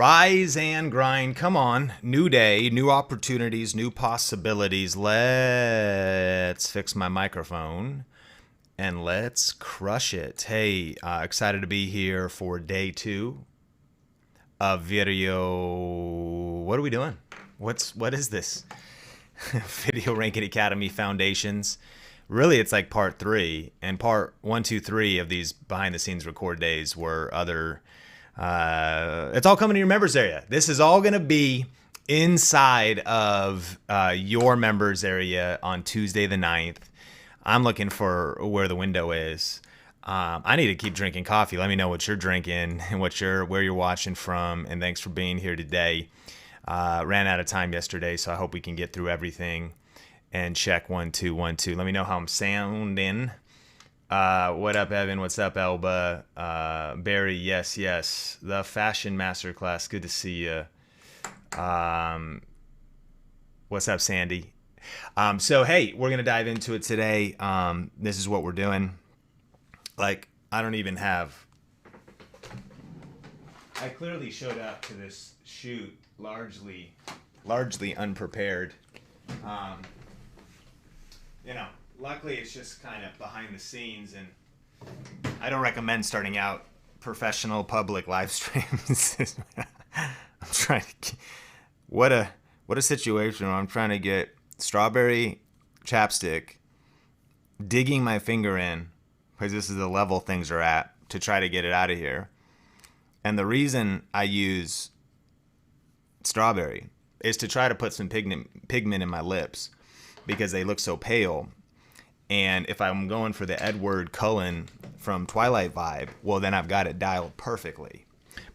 Rise and grind. Come on. New day, new opportunities, new possibilities. Let's fix my microphone and let's crush it. Hey, excited to be here for day 2 of video. What are we doing? What is this? Video Ranking Academy Foundations. Really, it's like part 3, and part 1, 2, 3 of these behind the scenes record days were other. It's all coming to your members area. This is all going to be inside of your members area on Tuesday the 9th. I'm looking for where the window is. I need to keep drinking coffee. Let me know what you're drinking and where you're watching from. And thanks for being here today. Ran out of time yesterday, so I hope we can get through everything and check 1 2 1 2. Let me know how I'm sounding. What up, Evan? What's up, Elba? Barry, yes. The Fashion Masterclass, good to see you. What's up, Sandy? So, hey, we're going to dive into it today. This is what we're doing. Like, I clearly showed up to this shoot largely unprepared. Luckily, it's just kind of behind the scenes, and I don't recommend starting out professional public live streams. I'm trying to, what a situation where I'm trying to get strawberry chapstick, digging my finger in, because this is the level things are at, to try to get it out of here. And the reason I use strawberry is to try to put some pigment in my lips, because they look so pale. And if I'm going for the Edward Cullen from Twilight vibe, well, then I've got it dialed perfectly.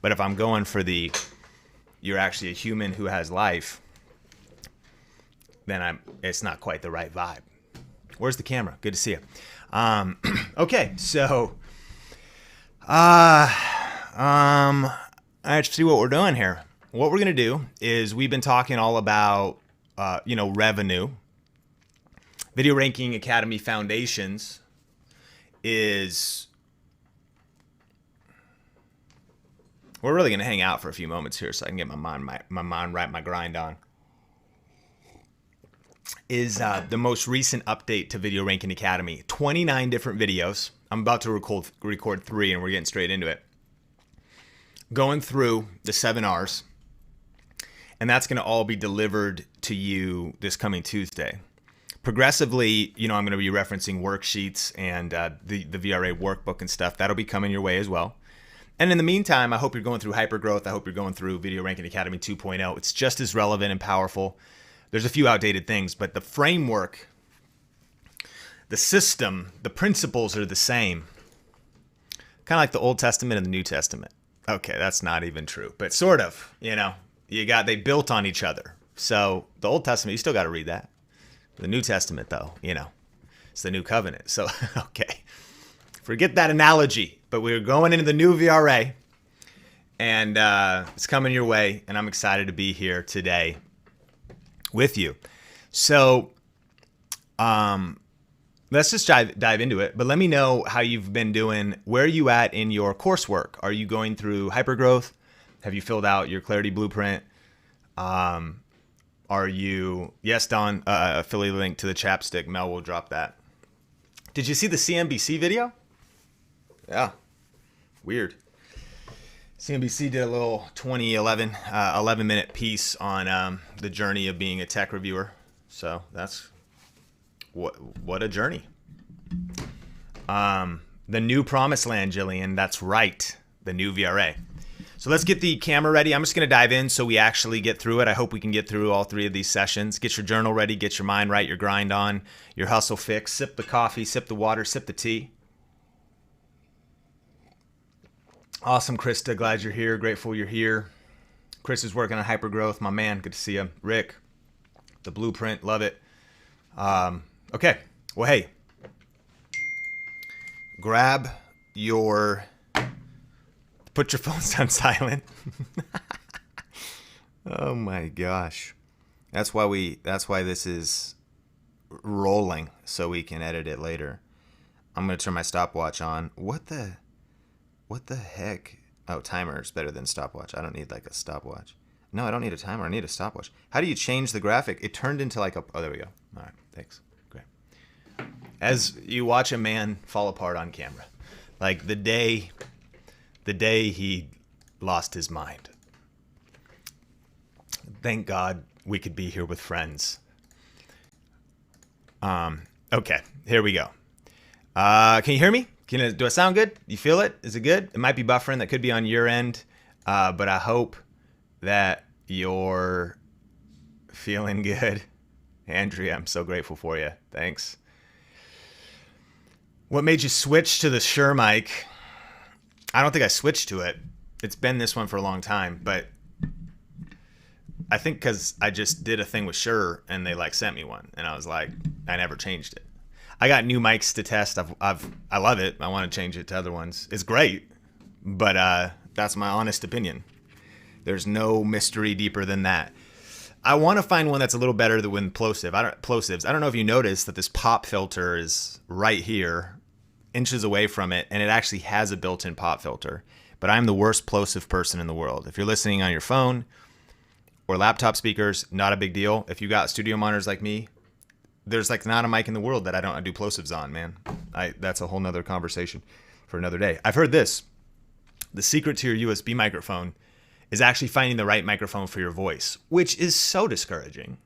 But if I'm going for the you're actually a human who has life, then it's not quite the right vibe. Where's the camera? Good to see you. Okay, so let's see what we're doing here. What we're gonna do is we've been talking all about revenue. Video Ranking Academy Foundations is, we're really going to hang out for a few moments here so I can get my mind right, my grind on. Is the most recent update to Video Ranking Academy. 29 different videos. I'm about to record 3 and we're getting straight into it. Going through the 7 R's. And that's going to all be delivered to you this coming Tuesday. Progressively, I'm going to be referencing worksheets and the VRA workbook and stuff. That'll be coming your way as well. And in the meantime, I hope you're going through Hypergrowth. I hope you're going through Video Ranking Academy 2.0. It's just as relevant and powerful. There's a few outdated things, but the framework, the system, the principles are the same. Kind of like the Old Testament and the New Testament. Okay, that's not even true, but sort of, they built on each other. So the Old Testament, you still got to read that. The New Testament, though, it's the new covenant. So, okay, forget that analogy. But we're going into the new VRA, and it's coming your way, and I'm excited to be here today with you. So, let's just dive into it. But let me know how you've been doing. Where are you at in your coursework? Are you going through Hypergrowth? Have you filled out your Clarity Blueprint? Are you, yes, Don, affiliate link to the chapstick. Mel will drop that. Did you see the CNBC video? Yeah, weird. CNBC did a little 11-minute piece on the journey of being a tech reviewer. So that's what a journey. The new promised land, Jillian. That's right, the new VRA. So let's get the camera ready. I'm just going to dive in so we actually get through it. I hope we can get through all 3 of these sessions. Get your journal ready. Get your mind right, your grind on, your hustle fix. Sip the coffee, sip the water, sip the tea. Awesome, Krista. Glad you're here. Grateful you're here. Chris is working on Hypergrowth. My man, good to see you. Rick, the blueprint. Love it. Okay. Well, hey. Put your phones on silent. Oh my gosh. That's why this is rolling, so we can edit it later. I'm going to turn my stopwatch on. What the heck Oh, timer is better than stopwatch. I don't need like a stopwatch. No, I don't need a timer. I need a stopwatch. How do you change the graphic? It turned into like a... Oh, there we go. All right, thanks. Great. As you watch a man fall apart on camera. Like the day he lost his mind. Thank God we could be here with friends. Okay, here we go. Can you hear me? Do I sound good? You feel it? Is it good? It might be buffering. That could be on your end. But I hope that you're feeling good. Andrea, I'm so grateful for you. Thanks. What made you switch to the Shure mic? I don't think I switched to it. It's been this one for a long time, but I think because I just did a thing with Shure and they like sent me one, and I was like, I never changed it. I got new mics to test. I love it. I want to change it to other ones. It's great, but that's my honest opinion. There's no mystery deeper than that. I want to find one that's a little better than plosives. I don't know if you noticed that this pop filter is right here, inches away from it, and it actually has a built-in pop filter. But I'm the worst plosive person in the world. If you're listening on your phone or laptop speakers, not a big deal. If you got studio monitors like me, there's like not a mic in the world that I don't do plosives on, man. That's a whole nother conversation for another day. I've heard this. The secret to your USB microphone is actually finding the right microphone for your voice, which is so discouraging.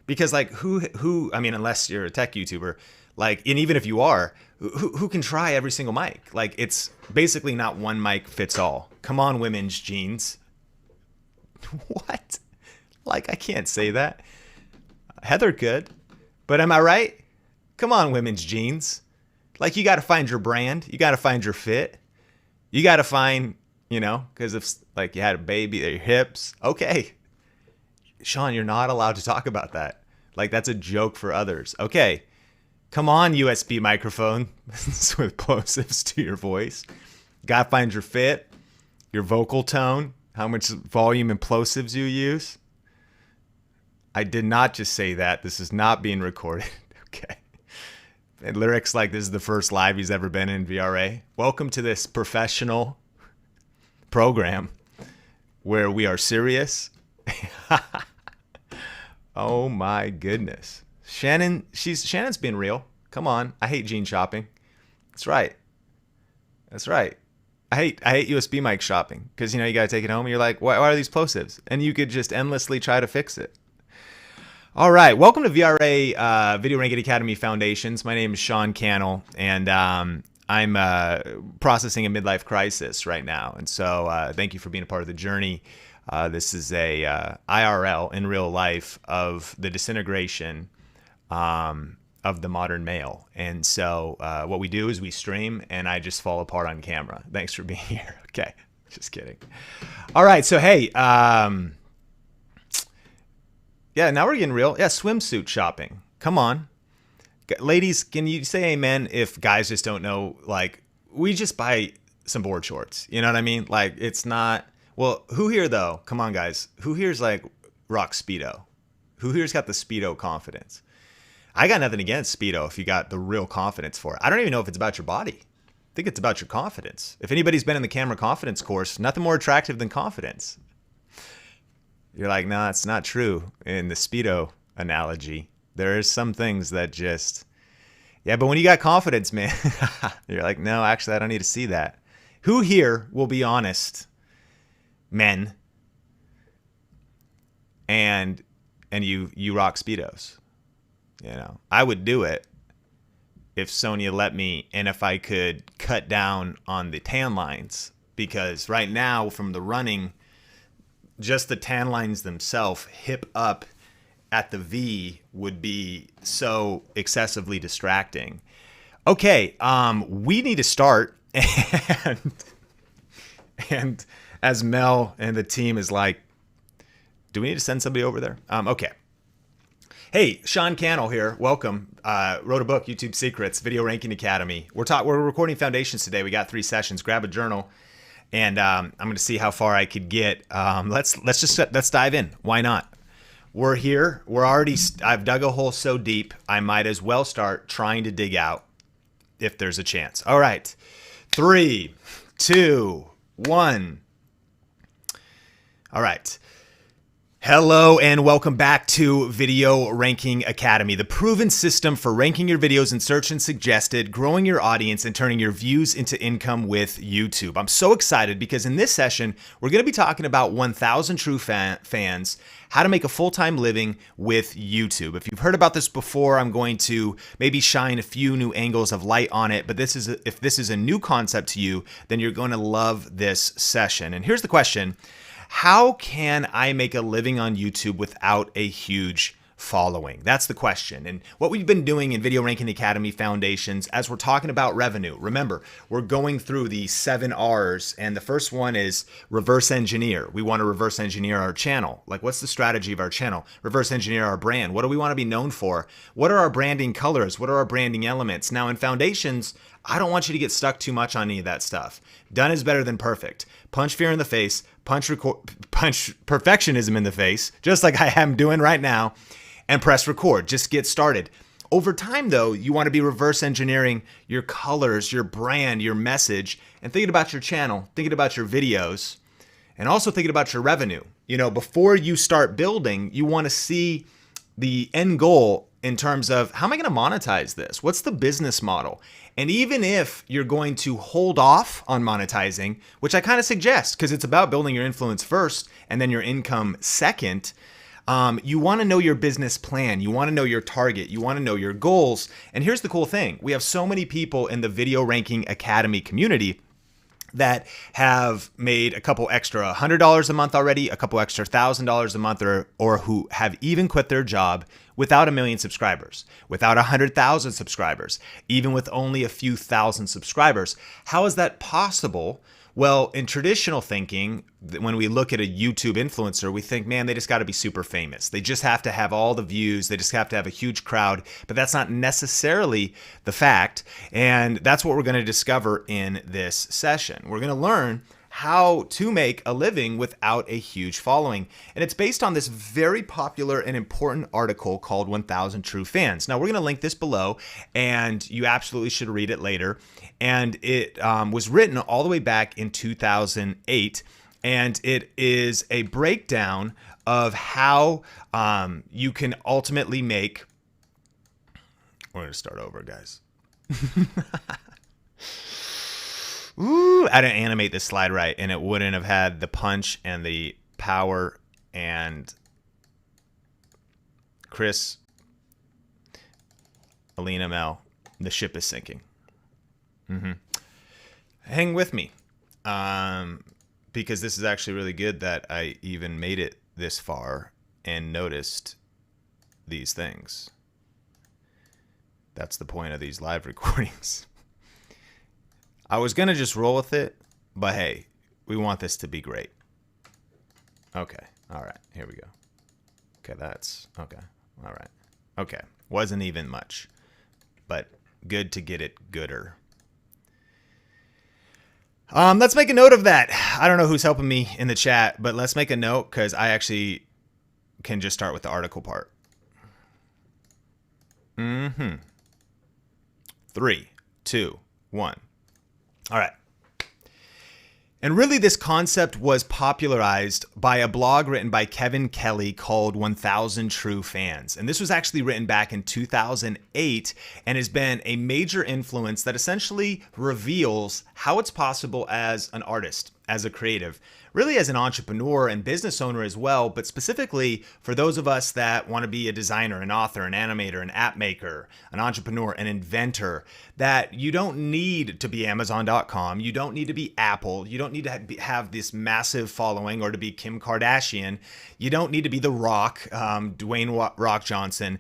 Because like who I mean, unless you're a tech YouTuber, like, and even if you are, who can try every single mic? Like, it's basically not one mic fits all. Come on, women's jeans. What? Like, I can't say that. Heather could. But am I right? Come on, women's jeans. Like, you got to find your brand. You got to find your fit. You got to find, because if, like, you had a baby at your hips, okay. Sean, you're not allowed to talk about that. Like, that's a joke for others. Okay. Come on, USB microphone with plosives to your voice. Got to find your fit, your vocal tone, how much volume and plosives you use. I did not just say that. This is not being recorded. Okay. And lyrics like, this is the first live he's ever been in VRA. Welcome to this professional program where we are serious. Oh my goodness. Shannon's being real. Come on. I hate jean shopping. That's right. That's right. I hate USB mic shopping because, you got to take it home and you're like, why are these plosives? And you could just endlessly try to fix it. All right, welcome to VRA Video Ranking Academy Foundations. My name is Sean Cannell, and I'm processing a midlife crisis right now. And so thank you for being a part of the journey. This is a IRL, in real life, of the disintegration of the modern male. And so what we do is we stream, and I just fall apart on camera. Thanks for being here. Okay, just kidding. All right, so hey... yeah, now we're getting real. Yeah, swimsuit shopping. Come on. Ladies, can you say amen if guys just don't know? Like, we just buy some board shorts. You know what I mean? Like, it's not... Well, who here, though? Come on, guys. Who here's, like, rock Speedo? Who here's got the Speedo confidence? I got nothing against Speedo if you got the real confidence for it. I don't even know if it's about your body. I think it's about your confidence. If anybody's been in the camera confidence course, nothing more attractive than confidence. You're like, no, it's not true. In the Speedo analogy, there are some things that just, yeah, but when you got confidence, man, you're like, no, actually, I don't need to see that. Who here will be honest, men, and you rock Speedos? I would do it if Sonia let me, and if I could cut down on the tan lines, because right now, from the running, just the tan lines themselves, hip up at the V, would be so excessively distracting. Okay, we need to start. And as Mel and the team is like, do we need to send somebody over there? Okay. Hey, Sean Cannell here. Welcome. Wrote a book, YouTube Secrets, Video Ranking Academy. We're recording Foundations today. We got 3 sessions. Grab a journal. And I'm going to see how far I could get. Let's dive in. Why not? We're here. I've dug a hole so deep, I might as well start trying to dig out if there's a chance. All right. 3, 2, 1. All right. Hello and welcome back to Video Ranking Academy, the proven system for ranking your videos in search and suggested, growing your audience, and turning your views into income with YouTube. I'm so excited because in this session, we're going to be talking about 1,000 true fans, how to make a full-time living with YouTube. If you've heard about this before, I'm going to maybe shine a few new angles of light on it, but if this is a new concept to you, then you're going to love this session. And here's the question. How can I make a living on YouTube without a huge following? That's the question. And what we've been doing in Video Ranking Academy Foundations as we're talking about revenue, remember, we're going through the 7 R's, and the first one is reverse engineer. We want to reverse engineer our channel. Like, what's the strategy of our channel? Reverse engineer our brand. What do we want to be known for? What are our branding colors? What are our branding elements? Now, in Foundations, I don't want you to get stuck too much on any of that stuff. Done is better than perfect. Punch fear in the face, punch perfectionism in the face, just like I am doing right now, and press record. Just get started. Over time, though, you want to be reverse engineering your colors, your brand, your message, and thinking about your channel, thinking about your videos, and also thinking about your revenue. You know, before you start building, you want to see the end goal in terms of how am I going to monetize this? What's the business model? And even if you're going to hold off on monetizing, which I kind of suggest because it's about building your influence first and then your income second, you want to know your business plan. You want to know your target. You want to know your goals. And here's the cool thing. We have so many people in the Video Ranking Academy community that have made a couple extra $100 a month already, a couple extra $1,000 a month, or who have even quit their job without 1 million subscribers, without 100,000 subscribers, even with only a few thousand subscribers. How is that possible? Well, in traditional thinking, when we look at a YouTube influencer, we think, man, they just got to be super famous. They just have to have all the views. They just have to have a huge crowd. But that's not necessarily the fact. And that's what we're going to discover in this session. We're going to learn how to make a living without a huge following. And it's based on this very popular and important article called 1,000 True Fans. Now, we're going to link this below, and you absolutely should read it later. And it was written all the way back in 2008. And it is a breakdown of how you can ultimately make... We're going to start over, guys. Ooh, I didn't animate this slide right, and it wouldn't have had the punch and the power. And Chris, Alina, Mel, the ship is sinking. Hang with me, because this is actually really good that I even made it this far and noticed these things. That's the point of these live recordings. I was going to just roll with it, but hey, we want this to be great. Okay. All right. Here we go. Okay. That's okay. All right. Okay. Wasn't even much, but good to get it gooder. Let's make a note of that. I don't know who's helping me in the chat, but let's make a note because I actually can just start with the article part. 3, 2, 1. All right. And really, this concept was popularized by a blog written by Kevin Kelly called 1,000 True Fans. And this was actually written back in 2008 and has been a major influence that essentially reveals how it's possible as an artist, as a creative, really as an entrepreneur and business owner as well, but specifically for those of us that want to be a designer, an author, an animator, an app maker, an entrepreneur, an inventor, that you don't need to be Amazon.com, you don't need to be Apple, you don't need to have this massive following or to be Kim Kardashian, you don't need to be The Rock, Dwayne Rock Johnson.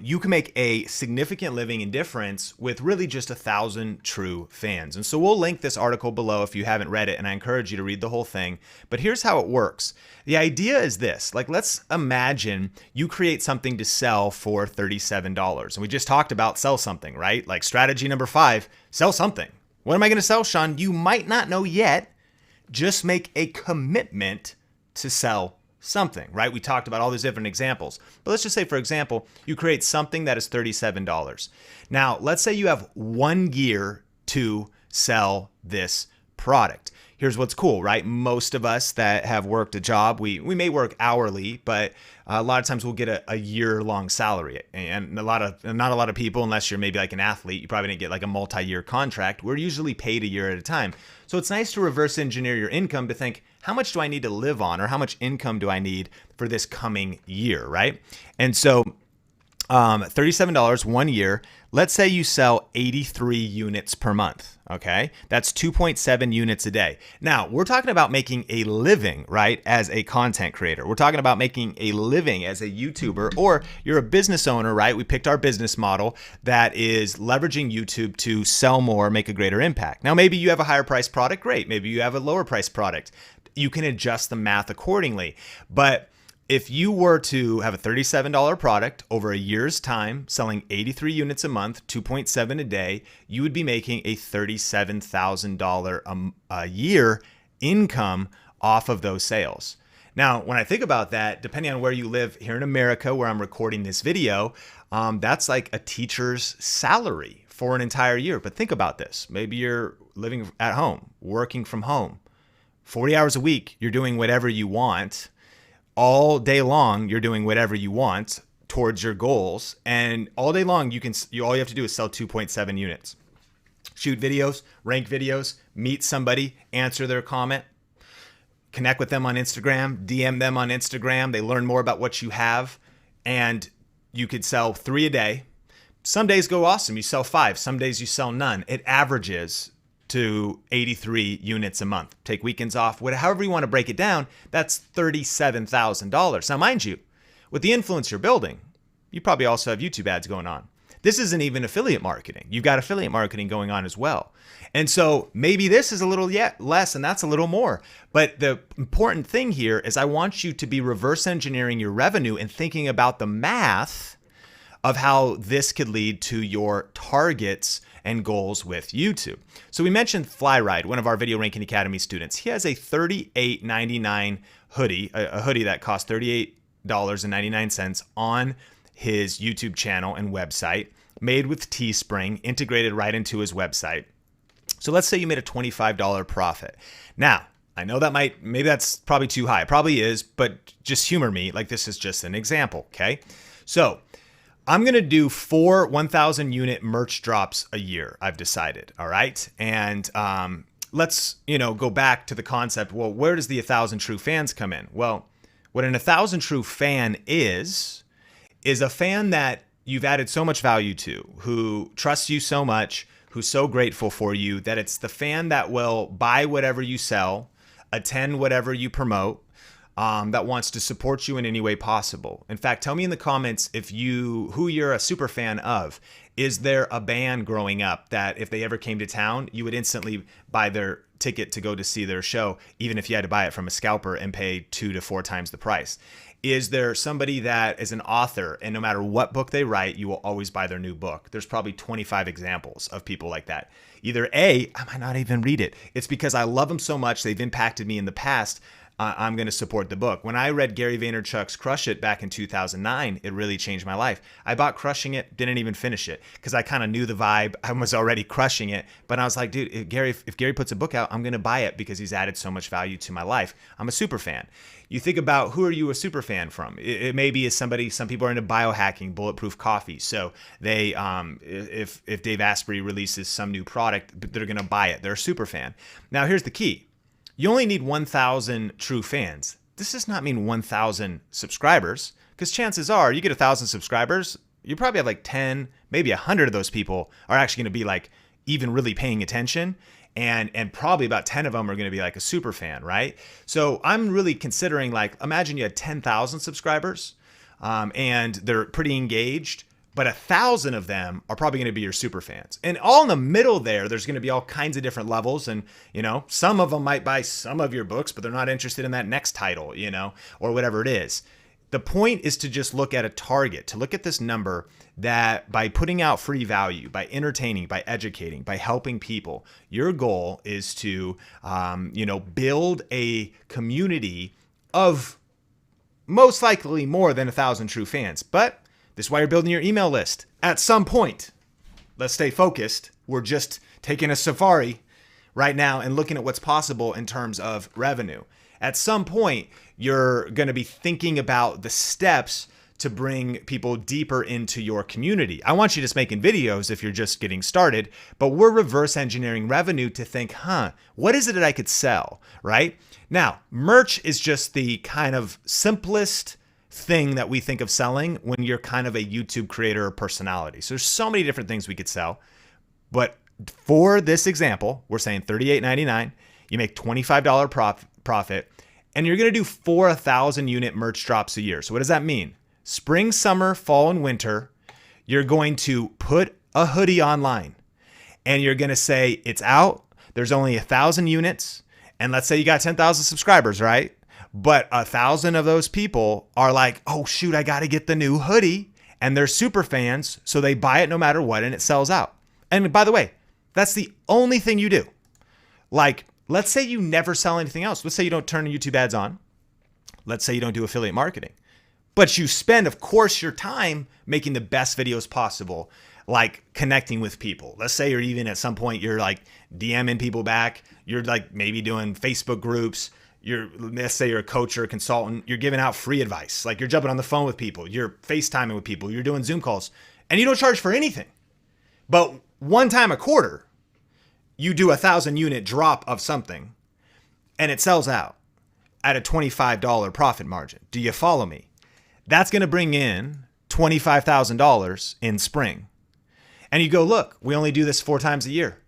You can make a significant living and difference with really just 1,000 true fans. And so we'll link this article below if you haven't read it, and I encourage you to read the whole thing. But here's how it works. The idea is this, like, let's imagine you create something to sell for $37. And we just talked about sell something, right? Like strategy number 5, sell something. What am I going to sell, Sean? You might not know yet. Just make a commitment to sell something, right? We talked about all these different examples, but let's just say, for example, you create something that is $37. Now, let's say you have 1 year to sell this product. here's what's cool, right? Most of us that have worked a job, we may work hourly, but a lot of times we'll get a year-long salary. And not a lot of people, unless you're maybe like an athlete, you probably didn't get like a multi-year contract. We're usually paid a year at a time. So it's nice to reverse engineer your income to think, how much do I need to live on, or how much income do I need for this coming year, right? And so $37 1 year. Let's say you sell 83 units per month. Okay, that's 2.7 units a day. Now we're talking about making a living, right? As a content creator, we're talking about making a living as a YouTuber, or you're a business owner, right? We picked our business model that is leveraging YouTube to sell more, make a greater impact. Now, maybe you have a higher price product. Great. Maybe you have a lower price product. You can adjust the math accordingly. But if you were to have a $37 product over a year's time, selling 83 units a month, 2.7 a day, you would be making a $37,000 a year income off of those sales. Now, when I think about that, depending on where you live here in America, where I'm recording this video, that's like a teacher's salary for an entire year. But think about this. Maybe you're living at home, working from home, 40 hours a week, you're doing whatever you want. All day long, you're doing whatever you want towards your goals. And all day long, all you have to do is sell 2.7 units. Shoot videos, rank videos, meet somebody, answer their comment, connect with them on Instagram, DM them on Instagram. They learn more about what you have. And you could sell 3 a day. Some days go awesome. You sell 5. Some days you sell none. It averages to 83 units a month. Take weekends off, however you want to break it down, that's $37,000. Now, mind you, with the influence you're building, you probably also have YouTube ads going on. This isn't even affiliate marketing. You've got affiliate marketing going on as well. And so maybe this is a little less and that's a little more. But the important thing here is I want you to be reverse engineering your revenue and thinking about the math of how this could lead to your targets and goals with YouTube. So we mentioned Flyride, one of our Video Ranking Academy students. He has a $38.99 hoodie, a hoodie that costs $38.99 on his YouTube channel and website, made with Teespring, integrated right into his website. So let's say you made a $25 profit. Now, I know that maybe that's probably too high. It probably is, but just humor me. Like, this is just an example, okay? So I'm going to do 4 1,000 unit merch drops a year, I've decided. All right. And let's, go back to the concept. Well, where does the 1,000 true fans come in? Well, what an 1,000 true fan is a fan that you've added so much value to, who trusts you so much, who's so grateful for you, that it's the fan that will buy whatever you sell, attend whatever you promote, that wants to support you in any way possible. In fact, tell me in the comments who you're a super fan of. Is there a band growing up that if they ever came to town, you would instantly buy their ticket to go to see their show, even if you had to buy it from a scalper and pay 2 to 4 times the price? Is there somebody that is an author and no matter what book they write, you will always buy their new book? There's probably 25 examples of people like that. Either A, I might not even read it. It's because I love them so much, they've impacted me in the past. I'm going to support the book. When I read Gary Vaynerchuk's Crush It back in 2009, it really changed my life. I bought Crushing It, didn't even finish it because I kind of knew the vibe. I was already crushing it, but I was like, dude, if Gary puts a book out, I'm going to buy it because he's added so much value to my life. I'm a super fan. You think about, who are you a super fan from? It may be some people are into biohacking, bulletproof coffee. So they, if Dave Asprey releases some new product, they're going to buy it. They're a super fan. Now, here's the key. You only need 1,000 true fans. This does not mean 1,000 subscribers, because chances are you get 1,000 subscribers, you probably have like 10, maybe 100 of those people are actually going to be like even really paying attention. And probably about 10 of them are going to be like a super fan, right? So I'm really considering, like, imagine you had 10,000 subscribers and they're pretty engaged, but 1,000 of them are probably going to be your super fans. And all in the middle there's going to be all kinds of different levels. And, some of them might buy some of your books, but they're not interested in that next title, or whatever it is. The point is to just look at a target, to look at this number that by putting out free value, by entertaining, by educating, by helping people, your goal is to, build a community of most likely more than 1,000 true fans. But this is why you're building your email list. At some point, let's stay focused. We're just taking a safari, right now and looking at what's possible in terms of revenue. At some point, you're going to be thinking about the steps to bring people deeper into your community. I want you just making videos if you're just getting started, but we're reverse engineering revenue to think, what is it that I could sell, right? Now, merch is just the kind of simplest thing that we think of selling when you're kind of a YouTube creator or personality. So there's so many different things we could sell, but for this example, we're saying $38.99, you make $25 profit, and you're gonna do 1,000 unit merch drops a year. So what does that mean? Spring, summer, fall, and winter, you're going to put a hoodie online and you're going to say it's out. There's only 1,000 units. And let's say you got 10,000 subscribers, right? But 1,000 of those people are like, oh, shoot, I got to get the new hoodie. And they're super fans. So they buy it no matter what and it sells out. And by the way, that's the only thing you do. Like, let's say you never sell anything else. Let's say you don't turn YouTube ads on. Let's say you don't do affiliate marketing. But you spend, of course, your time making the best videos possible, like connecting with people. Let's say you're even at some point, you're like DMing people back. You're like maybe doing Facebook groups. Let's say you're a coach or a consultant. You're giving out free advice. Like you're jumping on the phone with people. You're FaceTiming with people. You're doing Zoom calls. And you don't charge for anything. But one time a quarter, you do 1,000 unit drop of something and it sells out at a $25 profit margin. Do you follow me? That's going to bring in $25,000 in spring. And you go, look, we only do this 4 times a year.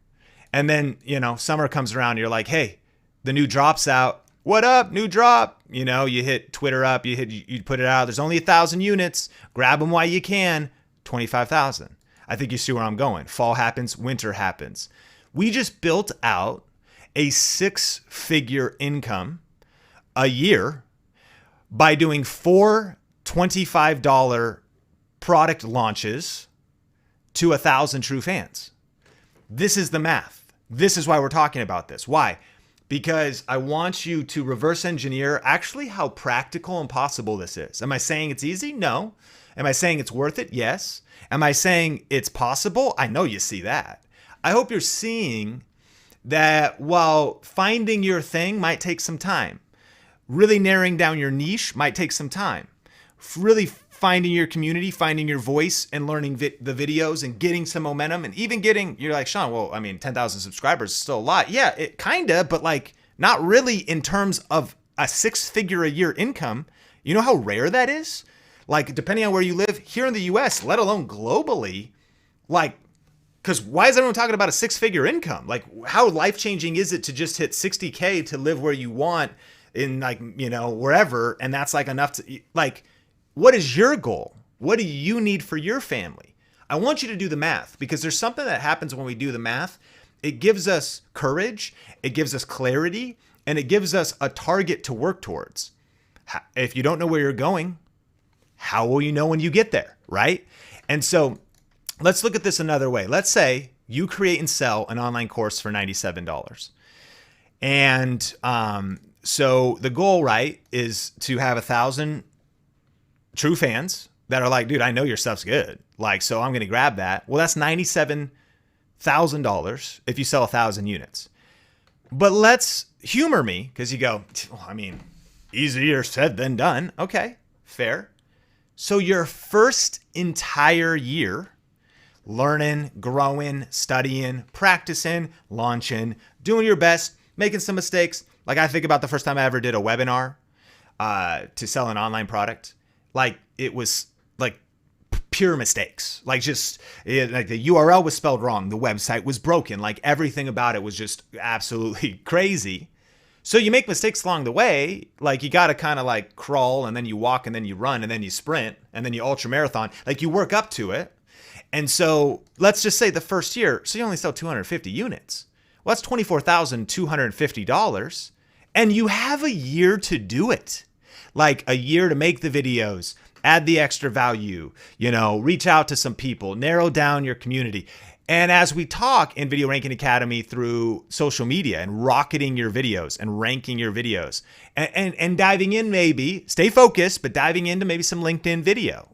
And then, summer comes around. You're like, hey, the new drop's out. What up? New drop. You hit Twitter up, you put it out. There's only 1,000 units. Grab them while you can. 25,000. I think you see where I'm going. Fall happens, winter happens. We just built out a 6-figure income a year by doing 4 $25 product launches to 1,000 true fans. This is the math. This is why we're talking about this. Why? Because I want you to reverse engineer actually how practical and possible this is. Am I saying it's easy? No. Am I saying it's worth it? Yes. Am I saying it's possible? I know you see that. I hope you're seeing that while finding your thing might take some time, really narrowing down your niche might take some time. Really finding your community, finding your voice and learning the videos and getting some momentum and even you're like, Sean, well, 10,000 subscribers is still a lot. Yeah, it kinda, but like not really in terms of a 6-figure a year income. You know how rare that is? Like depending on where you live here in the US, let alone globally, because why is everyone talking about a 6-figure income? Like how life-changing is it to just hit 60K to live where you want in wherever. And that's like enough to what is your goal? What do you need for your family? I want you to do the math because there's something that happens when we do the math. It gives us courage, it gives us clarity, and it gives us a target to work towards. If you don't know where you're going, how will you know when you get there, right? And so let's look at this another way. Let's say you create and sell an online course for $97. And so the goal, right, is to have 1,000 true fans that are like, dude, I know your stuff's good. So I'm going to grab that. Well, that's $97,000 if you sell 1,000 units. But let's humor me because you go, easier said than done. Okay, fair. So your first entire year, learning, growing, studying, practicing, launching, doing your best, making some mistakes. Like I think about the first time I ever did a webinar to sell an online product. It was pure mistakes. The URL was spelled wrong. The website was broken. Everything about it was just absolutely crazy. So you make mistakes along the way. You got to kind of crawl and then you walk and then you run and then you sprint and then you ultra marathon. You work up to it. And so let's just say the first year, so you only sell 250 units. Well, that's $24,250. And you have a year to do it. A year to make the videos, add the extra value, reach out to some people, narrow down your community. And as we talk in Video Ranking Academy through social media and rocketing your videos and ranking your videos and diving in, maybe stay focused, but diving into maybe some LinkedIn video,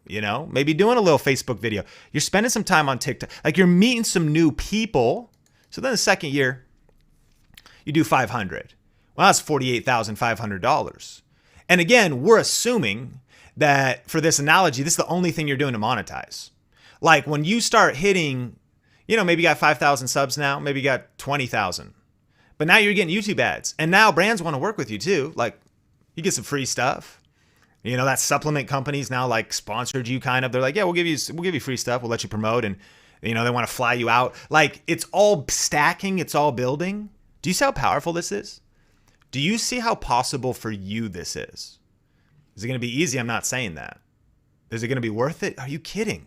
maybe doing a little Facebook video. You're spending some time on TikTok, you're meeting some new people. So then the second year, You do 500. Well, that's $48,500. And again, we're assuming that for this analogy, this is the only thing you're doing to monetize. Like when you start hitting, maybe you got 5,000 subs now, maybe you got 20,000. But now you're getting YouTube ads. And now brands want to work with you too. Like you get some free stuff. That supplement companies now like sponsored you kind of. They're like, yeah, we'll give you free stuff. We'll let you promote. And they want to fly you out. Like it's all stacking. It's all building. Do you see how powerful this is? Do you see how possible for you this is? Is it going to be easy? I'm not saying that. Is it going to be worth it? Are you kidding?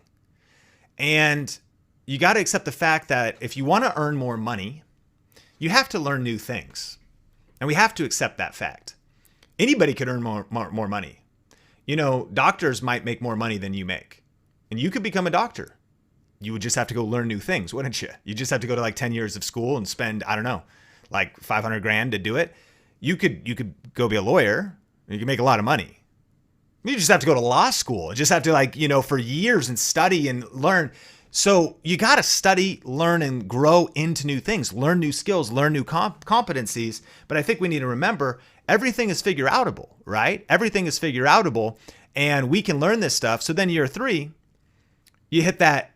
And you got to accept the fact that if you want to earn more money, you have to learn new things. And we have to accept that fact. Anybody could earn more money. Doctors might make more money than you make. And you could become a doctor. You would just have to go learn new things, wouldn't you? You just have to go to like 10 years of school and spend, I don't know, like 500 grand to do it. You could go be a lawyer and you can make a lot of money. You just have to go to law school. You just have to for years and study and learn. So you got to study, learn, and grow into new things, learn new skills, learn new competencies. But I think we need to remember everything is figure outable, right? Everything is figure outable and we can learn this stuff. So then year 3, you hit that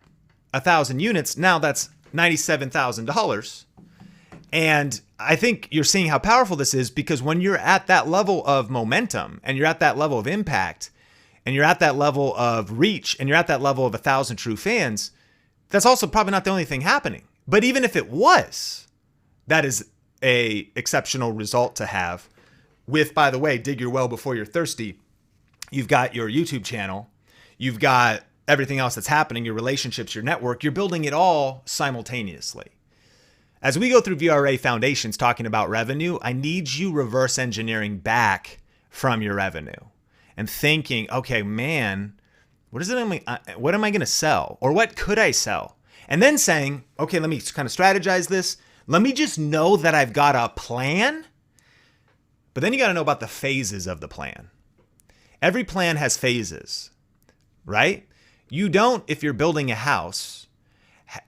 1,000 units. Now that's $97,000. And I think you're seeing how powerful this is because when you're at that level of momentum and you're at that level of impact and you're at that level of reach and you're at that level of 1,000 true fans, that's also probably not the only thing happening. But even if it was, that is a exceptional result to have with, by the way, dig your well before you're thirsty. You've got your YouTube channel. You've got everything else that's happening, your relationships, your network. You're building it all simultaneously. As we go through VRA Foundations talking about revenue, I need you reverse engineering back from your revenue and thinking, okay, man, what am I going to sell? Or what could I sell? And then saying, okay, let me kind of strategize this. Let me just know that I've got a plan. But then you got to know about the phases of the plan. Every plan has phases, right? You don't, if you're building a house,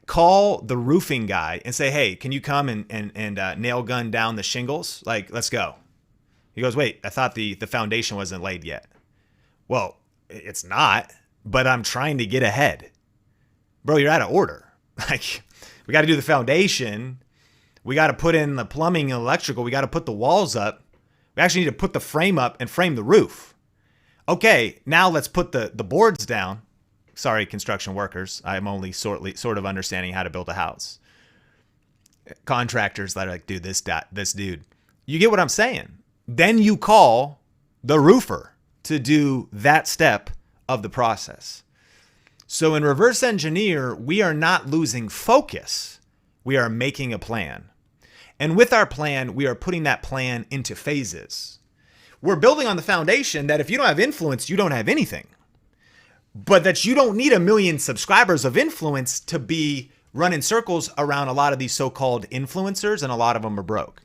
call the roofing guy and say, hey, can you come and nail gun down the shingles? Like, let's go. He goes, wait, I thought the foundation wasn't laid yet. Well, it's not, but I'm trying to get ahead. Bro, you're out of order. Like, we got to do the foundation. We got to put in the plumbing and electrical. We got to put the walls up. We actually need to put the frame up and frame the roof. Okay, now let's put the boards down. Sorry, construction workers. I'm only sort of understanding how to build a house. Contractors that are like, dude, this dude. You get what I'm saying? Then you call the roofer to do that step of the process. So in reverse engineer, we are not losing focus. We are making a plan. And with our plan, we are putting that plan into phases. We're building on the foundation that if you don't have influence, you don't have anything. But that you don't need 1 million subscribers of influence to be running circles around a lot of these so-called influencers, and a lot of them are broke.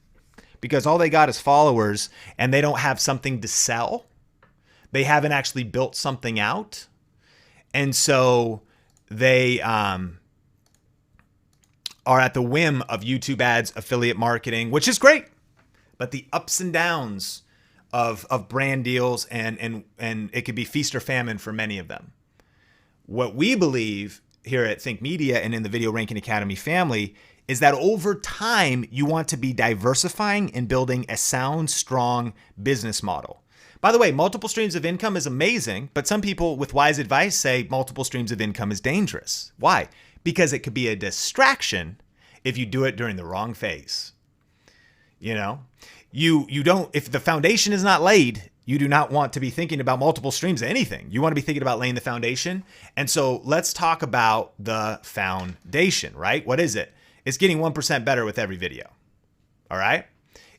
Because all they got is followers, and they don't have something to sell. They haven't actually built something out. And so they are at the whim of YouTube ads, affiliate marketing, which is great. But the ups and downs of brand deals, and it could be feast or famine for many of them. What we believe here at Think Media and in the Video Ranking Academy family is that over time, you want to be diversifying and building a sound, strong business model. By the way, multiple streams of income is amazing, but some people with wise advice say multiple streams of income is dangerous. Why? Because it could be a distraction if you do it during the wrong phase. You don't, if the foundation is not laid, you do not want to be thinking about multiple streams of anything. You want to be thinking about laying the foundation. And so let's talk about the foundation, right? What is it? It's getting 1% better with every video. All right.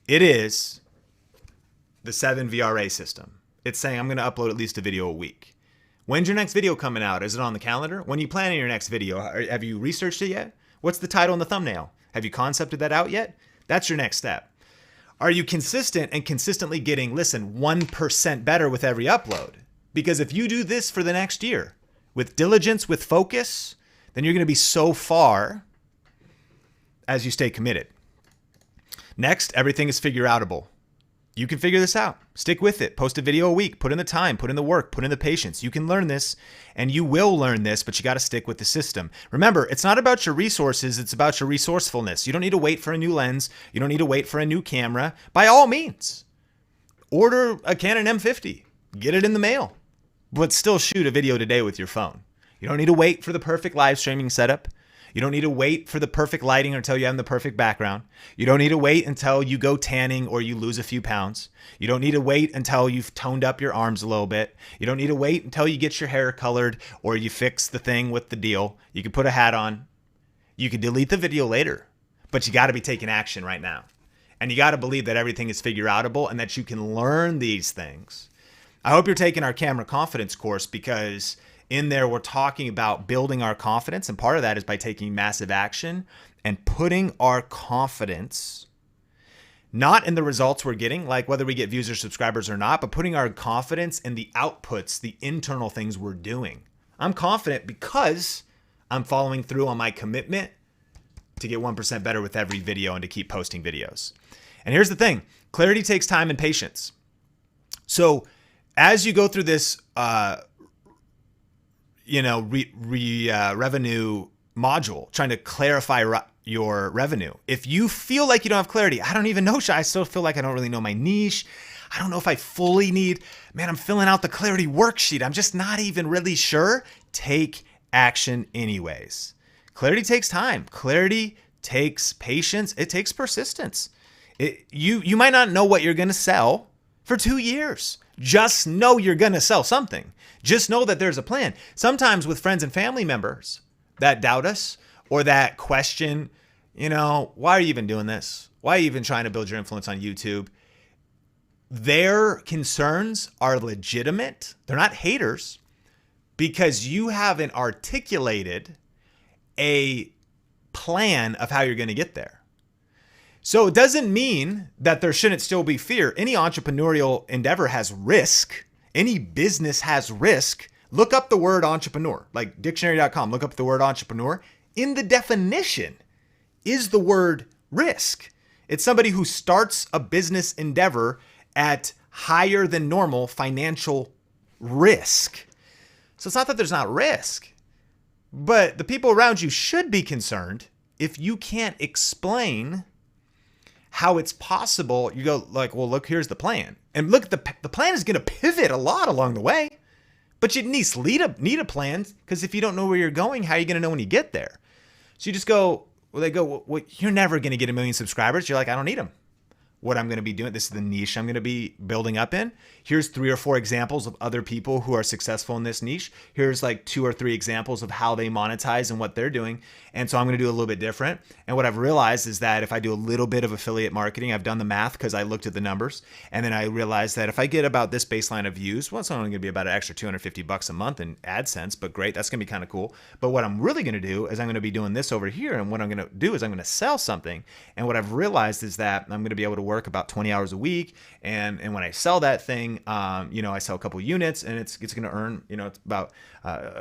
It is the 7 VRA system. It's saying I'm going to upload at least a video a week. When's your next video coming out? Is it on the calendar? When are you planning your next video? Have you researched it yet? What's the title and the thumbnail? Have you concepted that out yet? That's your next step. Are you consistent and consistently getting, 1% better with every upload? Because if you do this for the next year with diligence, with focus, then you're going to be so far as you stay committed. Next, everything is figure outable. You can figure this out. Stick with it. Post a video a week. Put in the time. Put in the work. Put in the patience. You can learn this, and you will learn this, but you got to stick with the system. Remember, it's not about your resources. It's about your resourcefulness. You don't need to wait for a new lens. You don't need to wait for a new camera. By all means, order a Canon M50. Get it in the mail, but still shoot a video today with your phone. You don't need to wait for the perfect live streaming setup. You don't need to wait for the perfect lighting or until you have the perfect background. You don't need to wait until you go tanning or you lose a few pounds. You don't need to wait until you've toned up your arms a little bit. You don't need to wait until you get your hair colored or you fix the thing with the deal. You can put a hat on. You can delete the video later, but you got to be taking action right now. And you got to believe that everything is figure outable and that you can learn these things. I hope you're taking our camera confidence course, because in there, we're talking about building our confidence, and part of that is by taking massive action and putting our confidence not in the results we're getting, like whether we get views or subscribers or not, but putting our confidence in the outputs, the internal things we're doing. I'm confident because I'm following through on my commitment to get 1% better with every video and to keep posting videos. And here's the thing, clarity takes time and patience. So as you go through this, revenue module, trying to clarify your revenue. If you feel like you don't have clarity, I don't even know, I still feel like I don't really know my niche. I don't know if I fully need, I'm filling out the clarity worksheet. I'm just not even really sure. Take action anyways. Clarity takes time. Clarity takes patience. It takes persistence. You might not know what you're going to sell for 2 years. Just know you're going to sell something. Just know that there's a plan. Sometimes with friends and family members that doubt us or that question, why are you even doing this? Why are you even trying to build your influence on YouTube? Their concerns are legitimate. They're not haters, because you haven't articulated a plan of how you're going to get there. So it doesn't mean that there shouldn't still be fear. Any entrepreneurial endeavor has risk. Any business has risk. Look up the word entrepreneur, like dictionary.com. Look up the word entrepreneur. In the definition is the word risk. It's somebody who starts a business endeavor at higher than normal financial risk. So it's not that there's not risk, but the people around you should be concerned if you can't explain how it's possible. You go like, well, look, here's the plan. And look, the plan is going to pivot a lot along the way, but you at least need a plan, because if you don't know where you're going, how are you going to know when you get there? So you just go, well, you're never going to get 1 million subscribers. You're like, I don't need them. What I'm going to be doing, this is the niche I'm going to be building up in. Here's 3 or 4 examples of other people who are successful in this niche. Here's like 2 or 3 examples of how they monetize and what they're doing. And so I'm going to do a little bit different. And what I've realized is that if I do a little bit of affiliate marketing, I've done the math because I looked at the numbers. And then I realized that if I get about this baseline of views, well, it's only going to be about an extra $250 a month in AdSense, but great. That's going to be kind of cool. But what I'm really going to do is I'm going to be doing this over here. And what I'm going to do is I'm going to sell something. And what I've realized is that I'm going to be able to work about 20 hours a week. And when I sell that thing, I sell a couple units, and it's going to earn, it's about,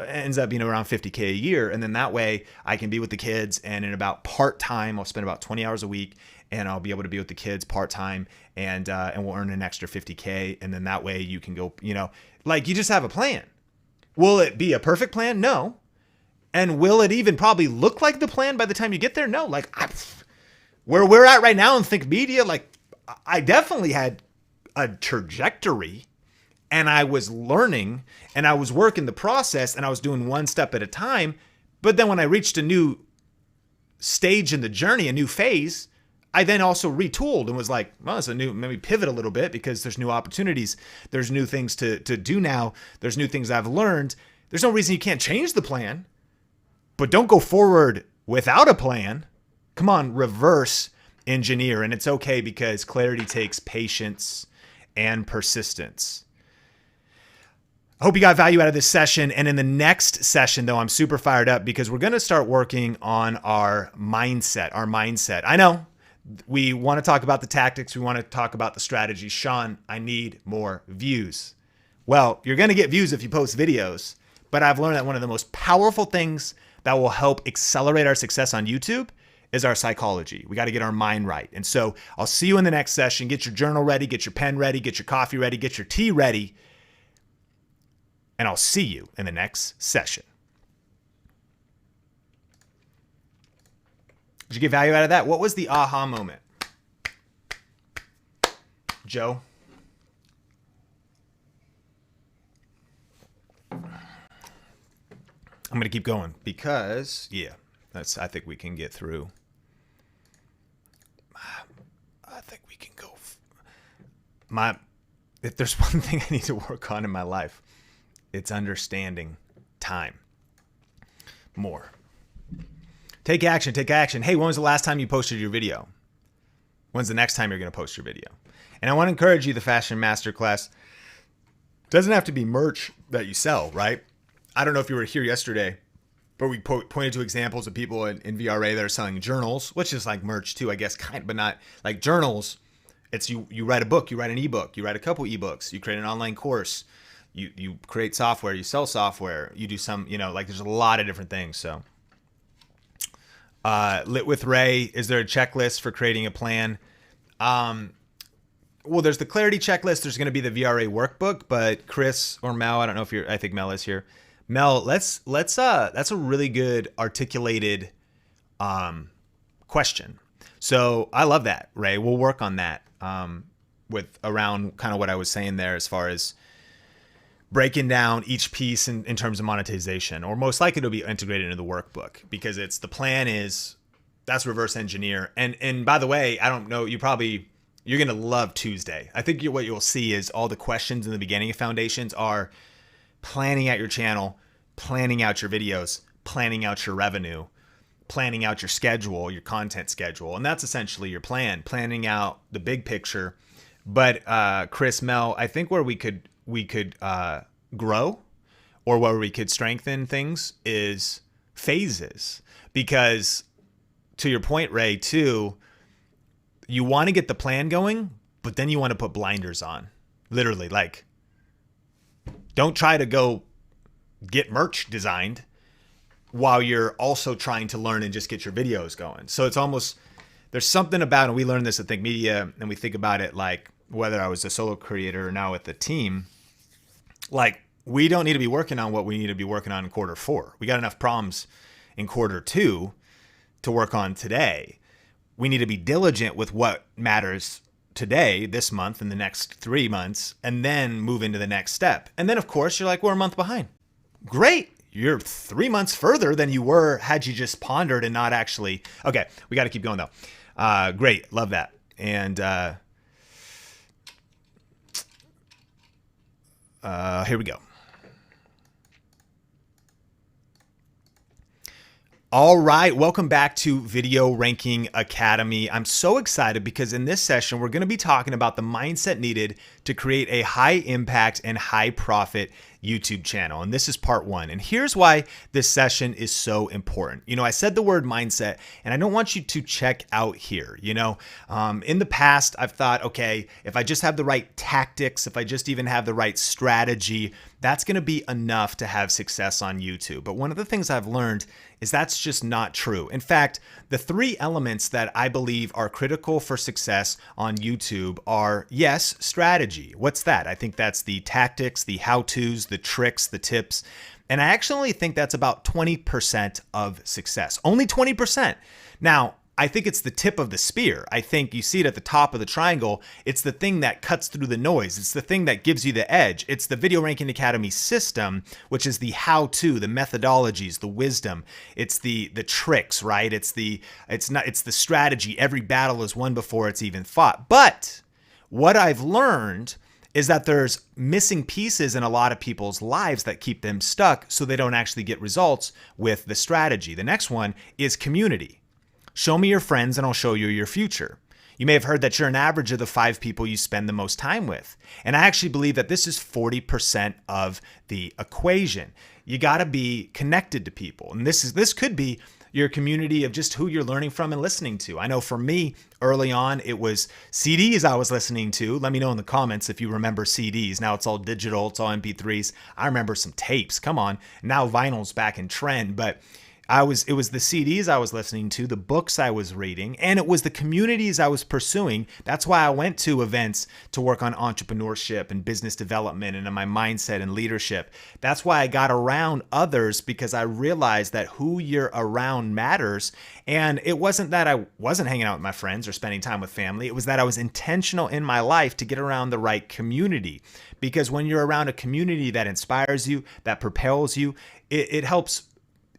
ends up being around $50K a year. And then that way I can be with the kids, and in about part-time, I'll spend about 20 hours a week, and I'll be able to be with the kids part-time, and we'll earn an extra $50K. And then that way you can go, like, you just have a plan. Will it be a perfect plan? No. And will it even probably look like the plan by the time you get there? No. Like, where we're at right now in Think Media, like, I definitely had a trajectory, and I was learning, and I was working the process, and I was doing one step at a time. But then when I reached a new stage in the journey, a new phase, I then also retooled and was like, well, it's maybe pivot a little bit, because there's new opportunities. There's new things to do now. There's new things I've learned. There's no reason you can't change the plan, but don't go forward without a plan. Come on, reverse engineer. And it's okay, because clarity takes patience and persistence. I hope you got value out of this session. And in the next session, though, I'm super fired up, because we're going to start working on our mindset. I know we want to talk about the tactics. We want to talk about the strategy. Sean, I need more views. Well, you're going to get views if you post videos, but I've learned that one of the most powerful things that will help accelerate our success on YouTube is our psychology. We got to get our mind right. And so I'll see you in the next session. Get your journal ready, get your pen ready, get your coffee ready, get your tea ready. And I'll see you in the next session. Did you get value out of that? What was the aha moment? Joe? I'm going to keep going because, yeah, I think we can get through. I think we can go. If there's one thing I need to work on in my life, it's understanding time more. Take action, take action. Hey, when was the last time you posted your video? When's the next time you're going to post your video? And I want to encourage you, the Fashion Masterclass doesn't have to be merch that you sell, right? I don't know if you were here yesterday, but we pointed to examples of people in VRA that are selling journals, which is like merch too, I guess, but not like journals. It's you write a book, you write an ebook, you write a couple ebooks, you create an online course, you create software, you sell software, you do some, like there's a lot of different things. So Lit with Ray, is there a checklist for creating a plan? Well, there's the clarity checklist. There's going to be the VRA workbook, but Chris or Mel, I don't know if I think Mel is here. Mel, that's a really good articulated question. So I love that, Ray. We'll work on that with around kind of what I was saying there as far as breaking down each piece in terms of monetization, or most likely it'll be integrated into the workbook because that's reverse engineer. And by the way, I don't know, you're going to love Tuesday. I think what you'll see is all the questions in the beginning of Foundations are planning out your channel, planning out your videos, planning out your revenue, planning out your schedule, your content schedule. And that's essentially your plan, planning out the big picture. But Chris, Mel, I think where we could grow or where we could strengthen things is phases. Because to your point, Ray, too, you want to get the plan going, but then you want to put blinders on. Literally, like, don't try to go get merch designed while you're also trying to learn and just get your videos going. So it's almost, there's something about, and we learned this at Think Media, and we think about it like whether I was a solo creator or now with the team, like we don't need to be working on what we need to be working on in Q4. We got enough problems in Q2 to work on today. We need to be diligent with what matters today, this month, and the next 3 months, and then move into the next step. And then, of course, you're like, we're a month behind. Great. You're 3 months further than you were had you just pondered and not actually. Okay, we got to keep going, though. Great. Love that. And here we go. All right, welcome back to Video Ranking Academy. I'm so excited because in this session, we're going to be talking about the mindset needed to create a high impact and high profit YouTube channel. And this is part 1. And here's why this session is so important. I said the word mindset, and I don't want you to check out here. In the past, I've thought, okay, if I just have the right tactics, if I just even have the right strategy, that's going to be enough to have success on YouTube. But one of the things I've learned is that's just not true. In fact, the 3 elements that I believe are critical for success on YouTube are, yes, strategy. What's that? I think that's the tactics, the how-tos, the tricks, the tips. And I actually think that's about 20% of success. Only 20%. Now, I think it's the tip of the spear. I think you see it at the top of the triangle. It's the thing that cuts through the noise. It's the thing that gives you the edge. It's the Video Ranking Academy system, which is the how-to, the methodologies, the wisdom. It's the tricks, right? It's the strategy. Every battle is won before it's even fought. But what I've learned is that there's missing pieces in a lot of people's lives that keep them stuck so they don't actually get results with the strategy. The next one is community. Show me your friends and I'll show you your future. You may have heard that you're an average of the 5 people you spend the most time with. And I actually believe that this is 40% of the equation. You got to be connected to people. And this could be your community of just who you're learning from and listening to. I know for me, early on, it was CDs I was listening to. Let me know in the comments if you remember CDs. Now it's all digital, it's all MP3s. I remember some tapes, come on. Now vinyl's back in trend, but It was the CDs I was listening to, the books I was reading, and it was the communities I was pursuing. That's why I went to events to work on entrepreneurship and business development and my mindset and leadership. That's why I got around others, because I realized that who you're around matters. And it wasn't that I wasn't hanging out with my friends or spending time with family. It was that I was intentional in my life to get around the right community. Because when you're around a community that inspires you, that propels you, it helps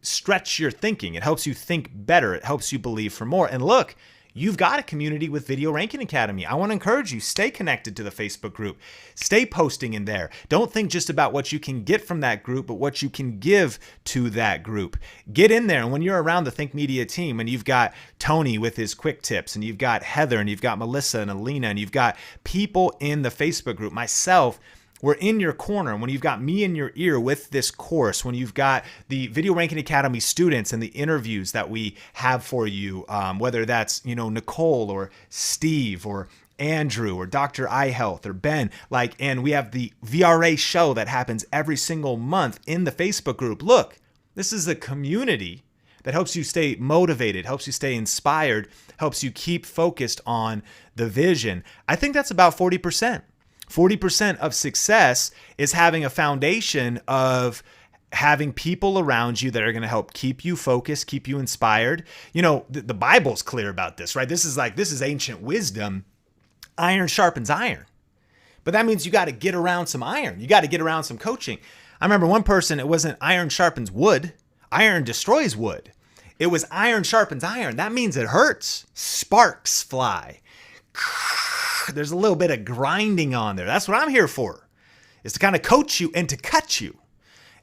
stretch your thinking. It helps you think better. It helps you believe for more. And look, you've got a community with Video Ranking Academy. I want to encourage you, stay connected to the Facebook group. Stay posting in there. Don't think just about what you can get from that group, but what you can give to that group. Get in there. And when you're around the Think Media team and you've got Tony with his quick tips, and you've got Heather, and you've got Melissa and Alina, and you've got people in the Facebook group, myself, we're in your corner. And when you've got me in your ear with this course, when you've got the Video Ranking Academy students and the interviews that we have for you, whether that's, Nicole or Steve or Andrew or Dr. iHealth or Ben, and we have the VRA show that happens every single month in the Facebook group. Look, this is a community that helps you stay motivated, helps you stay inspired, helps you keep focused on the vision. I think that's about 40%. 40% of success is having a foundation of having people around you that are going to help keep you focused, keep you inspired. The Bible's clear about this, right? This is ancient wisdom. Iron sharpens iron. But that means you got to get around some iron. You got to get around some coaching. I remember one person, it wasn't iron sharpens wood. Iron destroys wood. It was iron sharpens iron. That means it hurts. Sparks fly. There's a little bit of grinding on there. That's what I'm here for, is to kind of coach you and to cut you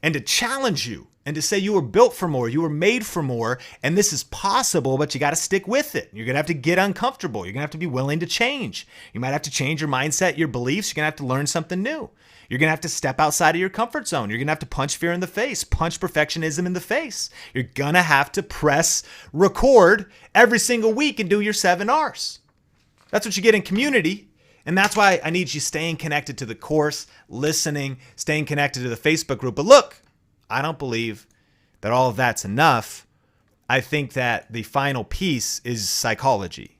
and to challenge you and to say you were built for more, you were made for more, and this is possible, but you got to stick with it. You're going to have to get uncomfortable. You're going to have to be willing to change. You might have to change your mindset, your beliefs. You're going to have to learn something new. You're going to have to step outside of your comfort zone. You're going to have to punch fear in the face, punch perfectionism in the face. You're going to have to press record every single week and do your 7 R's. That's what you get in community. And that's why I need you staying connected to the course, listening, staying connected to the Facebook group. But look, I don't believe that all of that's enough. I think that the final piece is psychology.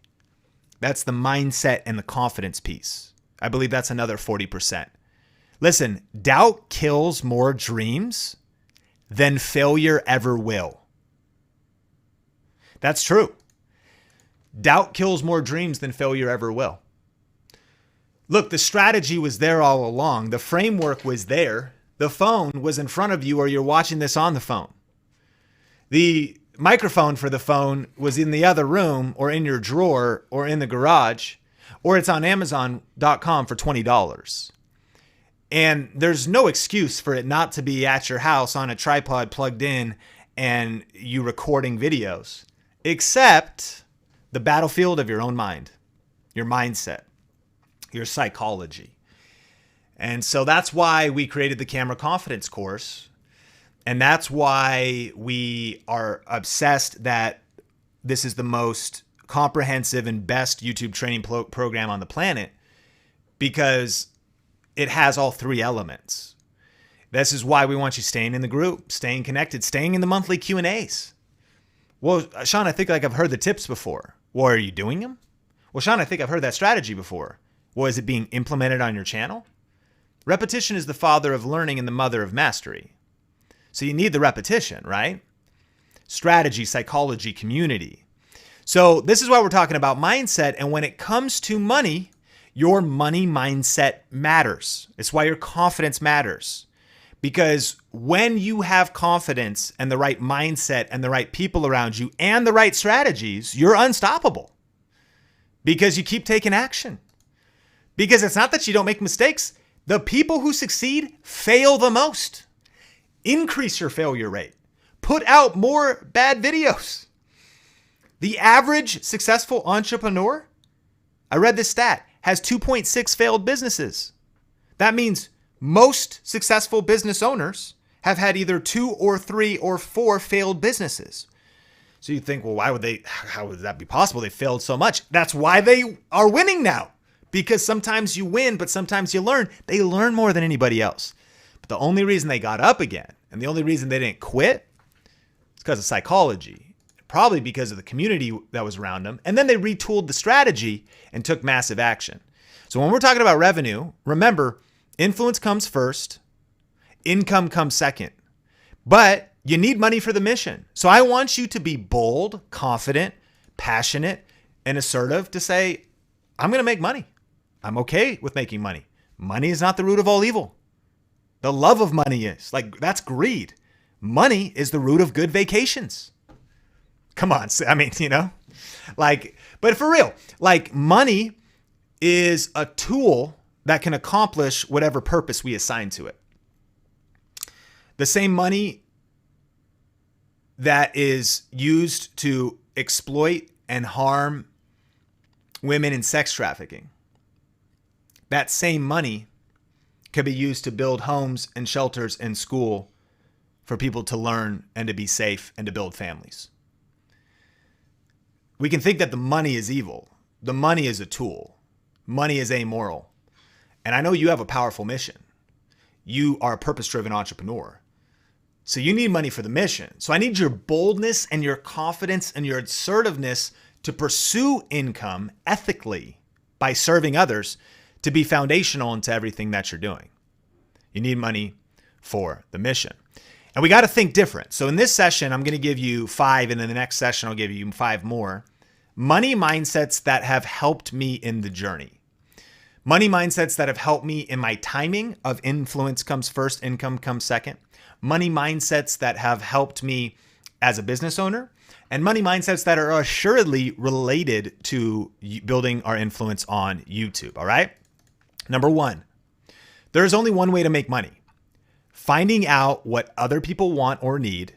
That's the mindset and the confidence piece. I believe that's another 40%. Listen, doubt kills more dreams than failure ever will. That's true. Doubt kills more dreams than failure ever will. Look, the strategy was there all along. The framework was there. The phone was in front of you, or you're watching this on the phone. The microphone for the phone was in the other room or in your drawer or in the garage, or it's on Amazon.com for $20. And there's no excuse for it not to be at your house on a tripod plugged in and you recording videos, except the battlefield of your own mind, your mindset, your psychology. And so that's why we created the Camera Confidence course. And that's why we are obsessed that this is the most comprehensive and best YouTube training program on the planet, because it has all 3 elements. This is why we want you staying in the group, staying connected, staying in the monthly Q&As. Well, Sean, I think I've heard the tips before. Well, are you doing them? Well, Sean, I think I've heard that strategy before. Well, is it being implemented on your channel? Repetition is the father of learning and the mother of mastery. So you need the repetition, right? Strategy, psychology, community. So this is why we're talking about mindset. And when it comes to money, your money mindset matters. It's why your confidence matters. Because when you have confidence and the right mindset and the right people around you and the right strategies, you're unstoppable. Because you keep taking action. Because it's not that you don't make mistakes. The people who succeed fail the most. Increase your failure rate. Put out more bad videos. The average successful entrepreneur, I read this stat, has 2.6 failed businesses. That means most successful business owners have had either 2 or 3 or 4 failed businesses. So you think, well, how would that be possible? They failed so much. That's why they are winning now. Because sometimes you win, but sometimes you learn. They learn more than anybody else. But the only reason they got up again, and the only reason they didn't quit, It's because of psychology, probably because of the community that was around them. And then they retooled the strategy and took massive action. So when we're talking about revenue, remember, influence comes first, income comes second. But you need money for the mission. So I want you to be bold, confident, passionate, and assertive to say, I'm going to make money. I'm okay with making money. Money is not the root of all evil. The love of money is. Like, that's greed. Money is the root of good vacations. Come on. I mean, like, but for real, like, money is a tool that can accomplish whatever purpose we assign to it. The same money that is used to exploit and harm women in sex trafficking, that same money could be used to build homes and shelters and school for people to learn and to be safe and to build families. We can think that the money is evil. The money is a tool. Money is amoral. And I know you have a powerful mission. You are a purpose-driven entrepreneur. So you need money for the mission. So I need your boldness and your confidence and your assertiveness to pursue income ethically by serving others to be foundational into everything that you're doing. You need money for the mission. And we got to think different. So in this session, I'm going to give you 5, and in the next session, I'll give you 5 more money mindsets that have helped me in the journey. Money mindsets that have helped me in my timing of influence comes first, income comes second. Money mindsets that have helped me as a business owner, and money mindsets that are assuredly related to building our influence on YouTube. All right. Number 1, there's only one way to make money: finding out what other people want or need,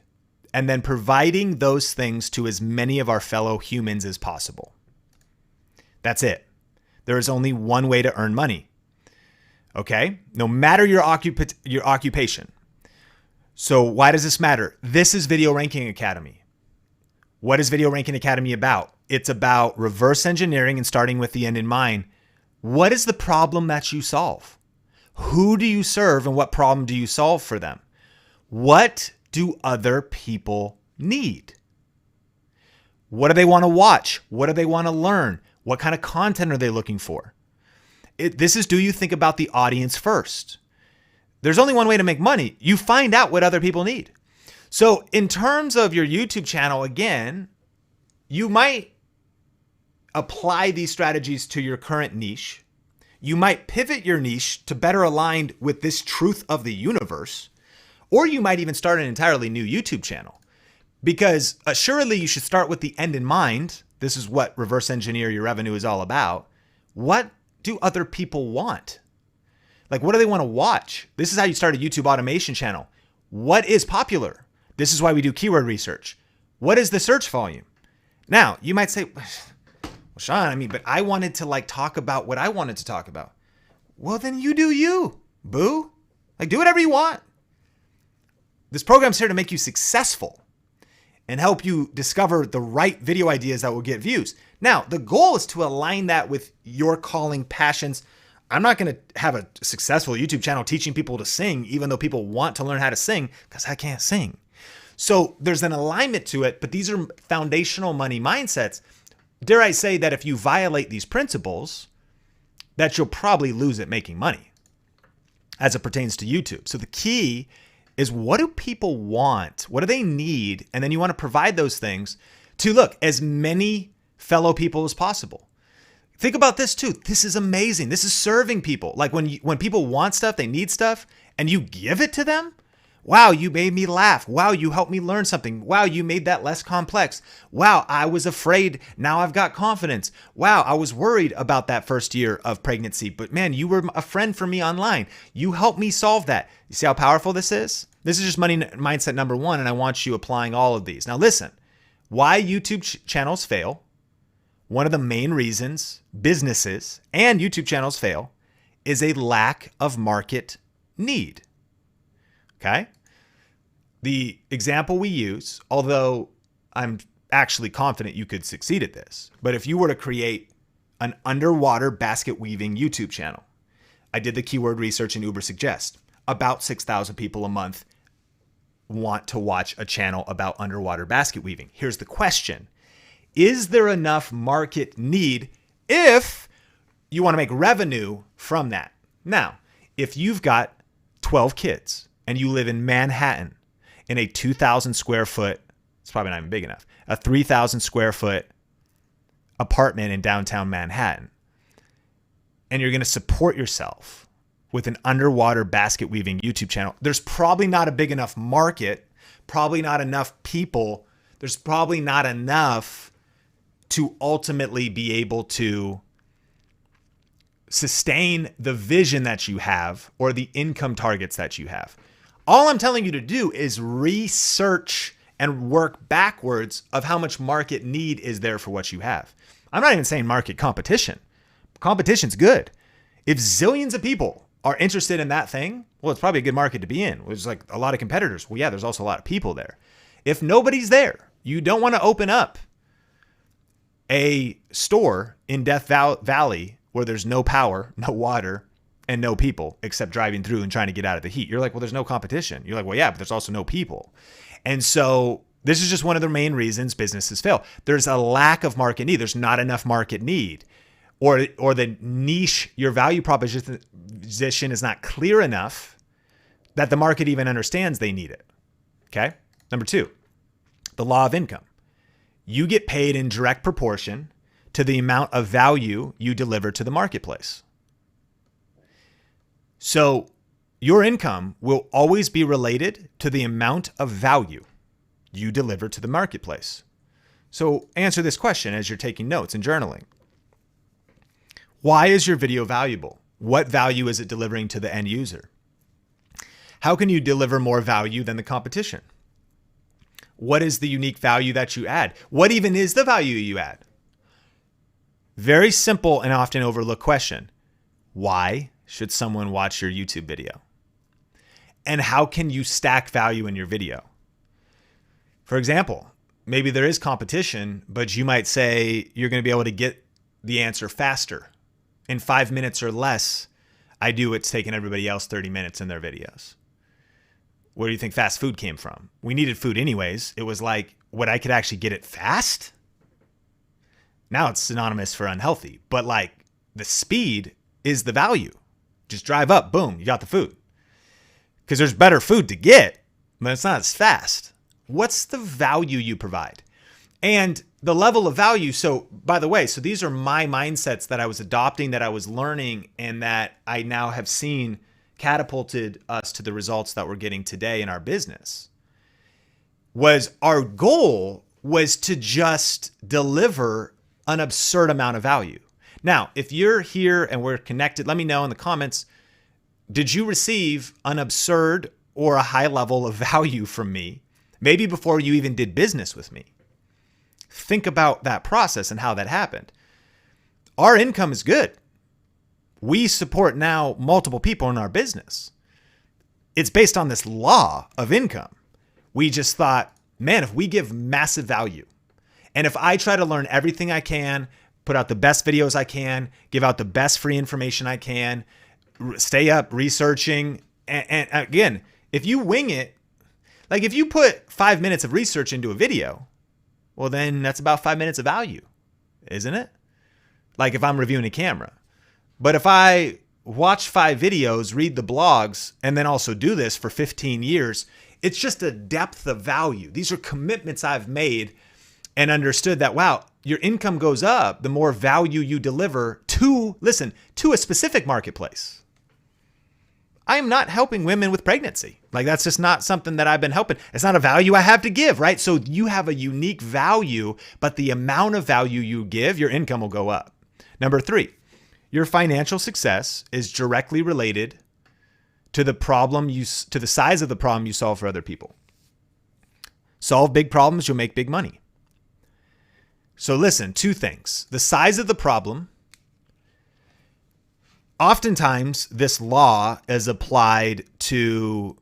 and then providing those things to as many of our fellow humans as possible. That's it. There is only one way to earn money. Okay. No matter your occupation. So why does this matter? This is Video Ranking Academy. What is Video Ranking Academy about? It's about reverse engineering and starting with the end in mind. What is the problem that you solve? Who do you serve and what problem do you solve for them? What do other people need? What do they want to watch? What do they want to learn? What kind of content are they looking for? Do you think about the audience first? There's only one way to make money. You find out what other people need. So in terms of your YouTube channel, again, you might apply these strategies to your current niche. You might pivot your niche to better align with this truth of the universe, or you might even start an entirely new YouTube channel, because assuredly you should start with the end in mind. This is what reverse engineer your revenue is all about. What do other people want? Like, what do they want to watch? This is how you start a YouTube automation channel. What is popular? This is why we do keyword research. What is the search volume? Now, you might say, well, Sean, but I wanted to talk about what I wanted to talk about. Well, then you do you, boo. Do whatever you want. This program's here to make you successful and help you discover the right video ideas that will get views. Now, the goal is to align that with your calling, passions. I'm not going to have a successful YouTube channel teaching people to sing, even though people want to learn how to sing, because I can't sing. So there's an alignment to it, but these are foundational money mindsets. Dare I say that if you violate these principles, that you'll probably lose at making money as it pertains to YouTube. So the key is, what do people want? What do they need? And then you want to provide those things to, as many fellow people as possible. Think about this too. This is amazing. This is serving people. When people want stuff, they need stuff, and you give it to them. Wow, you made me laugh. Wow, you helped me learn something. Wow, you made that less complex. Wow, I was afraid. Now I've got confidence. Wow, I was worried about that first year of pregnancy, but man, you were a friend for me online. You helped me solve that. You see how powerful this is? This is just money mindset number 1, and I want you applying all of these. Now listen, why YouTube channels fail. One of the main reasons businesses and YouTube channels fail is a lack of market need. Okay? The example we use, although I'm actually confident you could succeed at this, but if you were to create an underwater basket weaving YouTube channel, I did the keyword research in Uber Suggest, about 6,000 people a month want to watch a channel about underwater basket weaving. Here's the question. Is there enough market need if you want to make revenue from that? Now, if you've got 12 kids and you live in Manhattan in a 2,000 square foot, it's probably not even big enough, a 3,000 square foot apartment in downtown Manhattan, and you're going to support yourself with an underwater basket weaving YouTube channel, there's probably not a big enough market, probably not enough people, there's probably not enough to ultimately be able to sustain the vision that you have or the income targets that you have. All I'm telling you to do is research and work backwards of how much market need is there for what you have. I'm not even saying market competition. Competition's good. If zillions of people are interested in that thing, well, it's probably a good market to be in. There's like a lot of competitors. Well, yeah, there's also a lot of people there. If nobody's there, you don't want to open up a store in Death Valley where there's no power, no water, and no people except driving through and trying to get out of the heat. You're like, well, there's no competition. You're like, well, yeah, but there's also no people. And so this is just one of the main reasons businesses fail. There's a lack of market need. There's not enough market need. Or the niche, your value proposition is not clear enough that the market even understands they need it. Okay? Number 2, the law of income. You get paid in direct proportion to the amount of value you deliver to the marketplace. So your income will always be related to the amount of value you deliver to the marketplace. So answer this question as you're taking notes and journaling. Why is your video valuable? What value is it delivering to the end user? How can you deliver more value than the competition? What is the unique value that you add? What even is the value you add? Very simple and often overlooked question. Why should someone watch your YouTube video? And how can you stack value in your video? For example, maybe there is competition, but you might say you're going to be able to get the answer faster. In 5 minutes or less, I do what's taking everybody else 30 minutes in their videos. Where do you think fast food came from? We needed food anyways. It was like, what, I could actually get it fast? Now it's synonymous for unhealthy, but like the speed is the value. Just drive up, boom, you got the food. Because there's better food to get, but it's not as fast. What's the value you provide? And the level of value. So by the way, so these are my mindsets that I was adopting, that I was learning, and that I now have seen catapulted us to the results that we're getting today in our business. Was our goal was to just deliver an absurd amount of value. Now, if you're here and we're connected, let me know in the comments, did you receive an absurd or a high level of value from me, maybe before you even did business with me? Think about that process and how that happened. Our income is good. We support now multiple people in our business. It's based on this law of income. We just thought, man, if we give massive value, and if I try to learn everything I can, put out the best videos I can, give out the best free information I can, stay up researching, and again, if you wing it, like if you put 5 minutes of research into a video, well, then that's about 5 minutes of value, isn't it? Like if I'm reviewing a camera. But if I watch 5 videos, read the blogs, and then also do this for 15 years, it's just a depth of value. These are commitments I've made and understood that, wow, your income goes up the more value you deliver to a specific marketplace. I am not helping women with pregnancy. Like that's just not something that I've been helping. It's not a value I have to give, right? So you have a unique value, but the amount of value you give, your income will go up. Number 3, your financial success is directly related to the size of the problem you solve for other people. Solve big problems, you'll make big money. So listen, 2 things. The size of the problem. Oftentimes, this law is applied to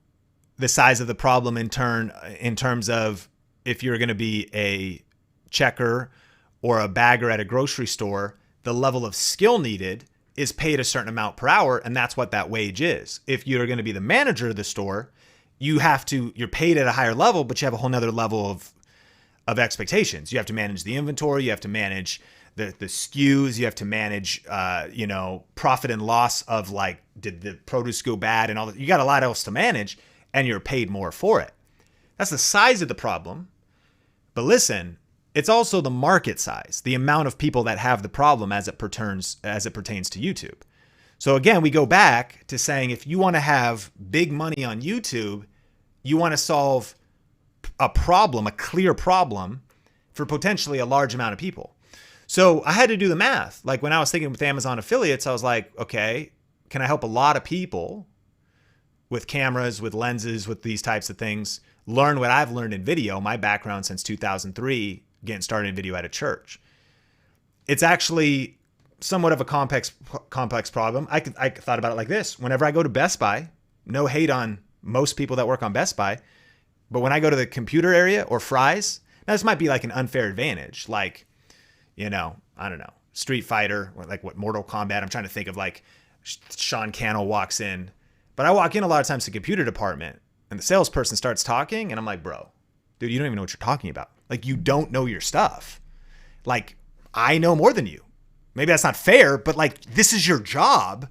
the size of the problem in terms of if you're going to be a checker or a bagger at a grocery store, the level of skill needed is paid a certain amount per hour, and that's what that wage is. If you're going to be the manager of the store, you're paid at a higher level, but you have a whole nother level of expectations. You have to manage the inventory. You have to manage the SKUs. You have to manage, profit and loss of like, did the produce go bad and all that. You got a lot else to manage, and you're paid more for it. That's the size of the problem. But listen, it's also the market size, the amount of people that have the problem as it pertains to YouTube. So again, we go back to saying, if you want to have big money on YouTube, you want to solve a problem, a clear problem for potentially a large amount of people. So I had to do the math. Like when I was thinking with Amazon affiliates, I was like, okay, can I help a lot of people with cameras, with lenses, with these types of things, learn what I've learned in video, my background since 2003, getting started in video at a church. It's actually somewhat of a complex problem. I thought about it like this. Whenever I go to Best Buy, no hate on most people that work on Best Buy, but when I go to the computer area or Fry's, now this might be like an unfair advantage, like, I don't know, Street Fighter, or like what, Mortal Kombat. I'm trying to think of like Sean Cannell walks in, but I walk in a lot of times to the computer department and the salesperson starts talking and I'm like, bro, dude, you don't even know what you're talking about. Like, you don't know your stuff. Like, I know more than you. Maybe that's not fair, but like, this is your job.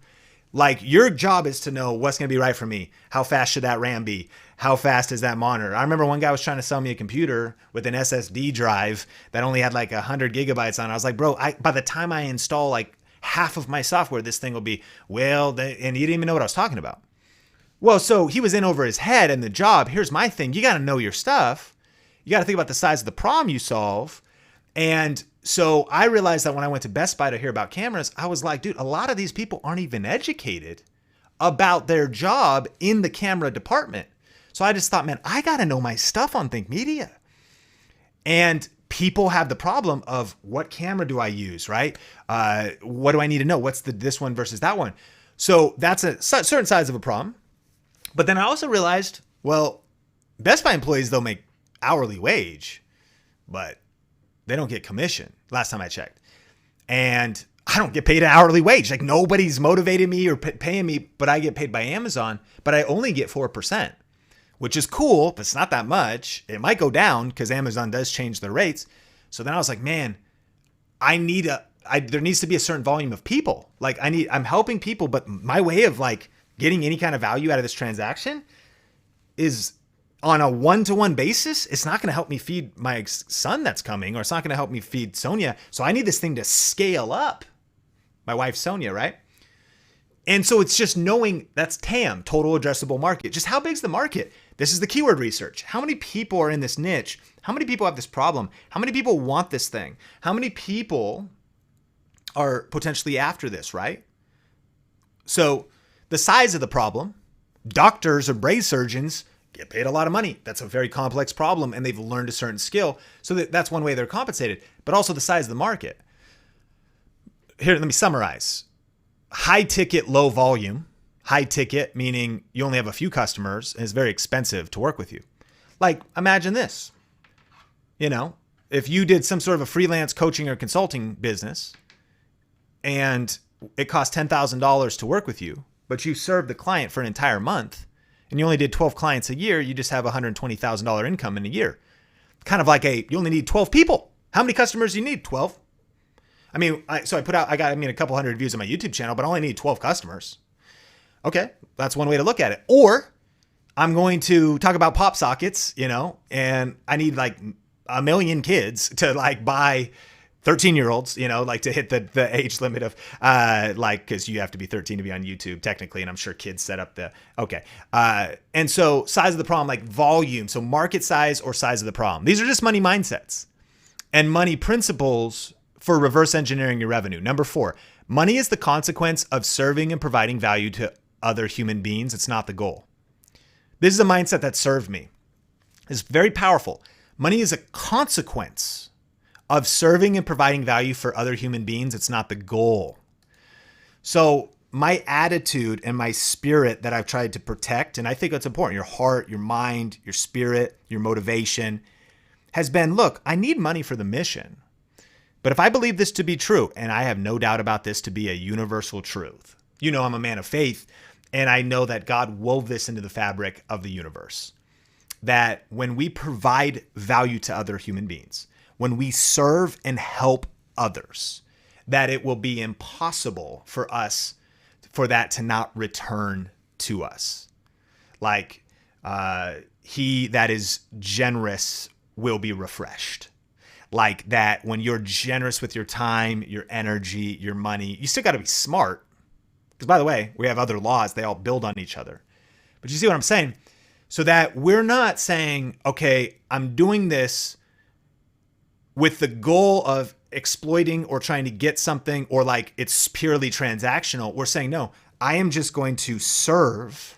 Like, your job is to know what's going to be right for me. How fast should that RAM be? How fast is that monitor? I remember one guy was trying to sell me a computer with an SSD drive that only had like 100 gigabytes on it. I was like, bro, by the time I install like half of my software, this thing will be, and he didn't even know what I was talking about. Well, so he was in over his head in the job. Here's my thing. You got to know your stuff. You got to think about the size of the problem you solve. And so I realized that when I went to Best Buy to hear about cameras, I was like, dude, a lot of these people aren't even educated about their job in the camera department. So I just thought, man, I got to know my stuff on Think Media. And people have the problem of, what camera do I use, right? What do I need to know? What's this one versus that one? So that's a certain size of a problem. But then I also realized, well, Best Buy employees, they'll make hourly wage, but they don't get commission last time I checked. And I don't get paid an hourly wage. Like, nobody's motivated me or paying me, but I get paid by Amazon, but I only get 4%, which is cool, but it's not that much. It might go down because Amazon does change their rates. So then I was like, man, there needs to be a certain volume of people. Like, I'm helping people, but my way of like getting any kind of value out of this transaction is on a one-to-one basis. It's not going to help me feed my son that's coming, or it's not going to help me feed Sonia. So I need this thing to scale up. My wife, Sonia, right? And so it's just knowing, that's TAM, total addressable market. Just how big's the market? This is the keyword research. How many people are in this niche? How many people have this problem? How many people want this thing? How many people are potentially after this, right? So the size of the problem, doctors or brain surgeons get paid a lot of money. That's a very complex problem, and they've learned a certain skill. So that's one way they're compensated, but also the size of the market. Here, let me summarize. High ticket, low volume. High ticket, meaning you only have a few customers and it's very expensive to work with you. Like, imagine this. If you did some sort of a freelance coaching or consulting business and it cost $10,000 to work with you, but you served the client for an entire month and you only did 12 clients a year, you just have $120,000 income in a year. Kind of like you only need 12 people. How many customers do you need? 12. I mean, I got a couple hundred views on my YouTube channel, but I only need 12 customers. Okay, that's one way to look at it. Or I'm going to talk about pop sockets, and I need like 1 million kids to like buy 13-year-olds, like to hit the age limit of because you have to be 13 to be on YouTube technically, and I'm sure kids set up okay. And so size of the problem, like volume, so market size or size of the problem. These are just money mindsets and money principles for reverse engineering your revenue. Number 4, money is the consequence of serving and providing value to other human beings. It's not the goal. This is a mindset that served me. It's very powerful. Money is a consequence of serving and providing value for other human beings. It's not the goal. So my attitude and my spirit that I've tried to protect, and I think it's important, your heart, your mind, your spirit, your motivation, has been, look, I need money for the mission. But if I believe this to be true, and I have no doubt about this to be a universal truth, I'm a man of faith, And I know that God wove this into the fabric of the universe, that when we provide value to other human beings, when we serve and help others, that it will be impossible for that to not return to us. Like, he that is generous will be refreshed. Like that, when you're generous with your time, your energy, your money, you still got to be smart. Because by the way, we have other laws. They all build on each other. But you see what I'm saying? So that we're not saying, okay, I'm doing this with the goal of exploiting or trying to get something, or like it's purely transactional. We're saying, no, I am just going to serve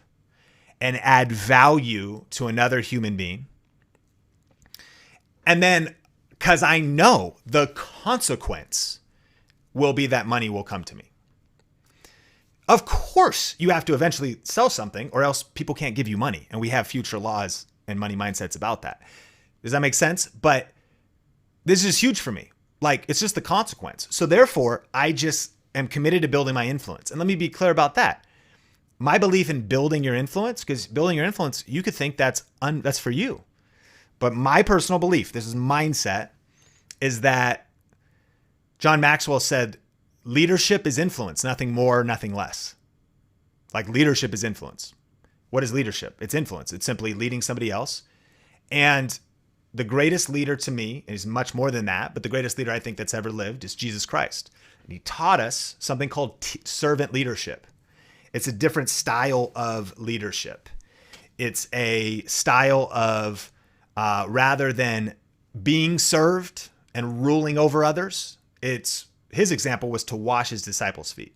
and add value to another human being. And then, because I know the consequence will be that money will come to me. Of course, you have to eventually sell something, or else people can't give you money. And we have future laws and money mindsets about that. Does that make sense? But this is huge for me. Like, it's just the consequence. So therefore, I just am committed to building my influence. And let me be clear about that. My belief in building your influence, because building your influence, you could think that's for you. But my personal belief, this is mindset, is that John Maxwell said, leadership is influence, nothing more, nothing less. Like, leadership is influence. What is leadership? It's influence. It's simply leading somebody else. And the greatest leader to me is much more than that, but the greatest leader I think that's ever lived is Jesus Christ. And he taught us something called servant leadership. It's a different style of leadership. It's a style of rather than being served and ruling over others, his example was to wash his disciples' feet.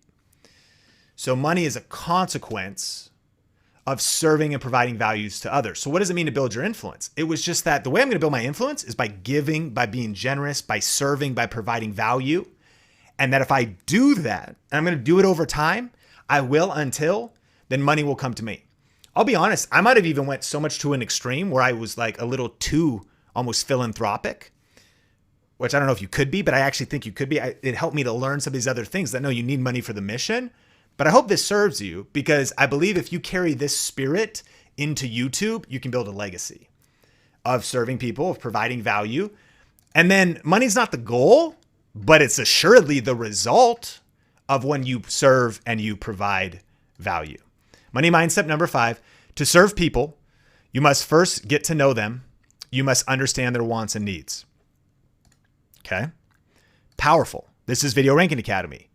So money is a consequence of serving and providing values to others. So what does it mean to build your influence? It was just that the way I'm going to build my influence is by giving, by being generous, by serving, by providing value. And that if I do that, and I'm going to do it over time, I will until then money will come to me. I'll be honest, I might have even went so much to an extreme where I was like a little too almost philanthropic, which I don't know if you could be, but I actually think you could be. It helped me to learn some of these other things that, no, you need money for the mission. But I hope this serves you, because I believe if you carry this spirit into YouTube, you can build a legacy of serving people, of providing value. And then money's not the goal, but it's assuredly the result of when you serve and you provide value. Money mindset number 5, to serve people, you must first get to know them. You must understand their wants and needs. Okay. Powerful. This is Video Ranking Academy.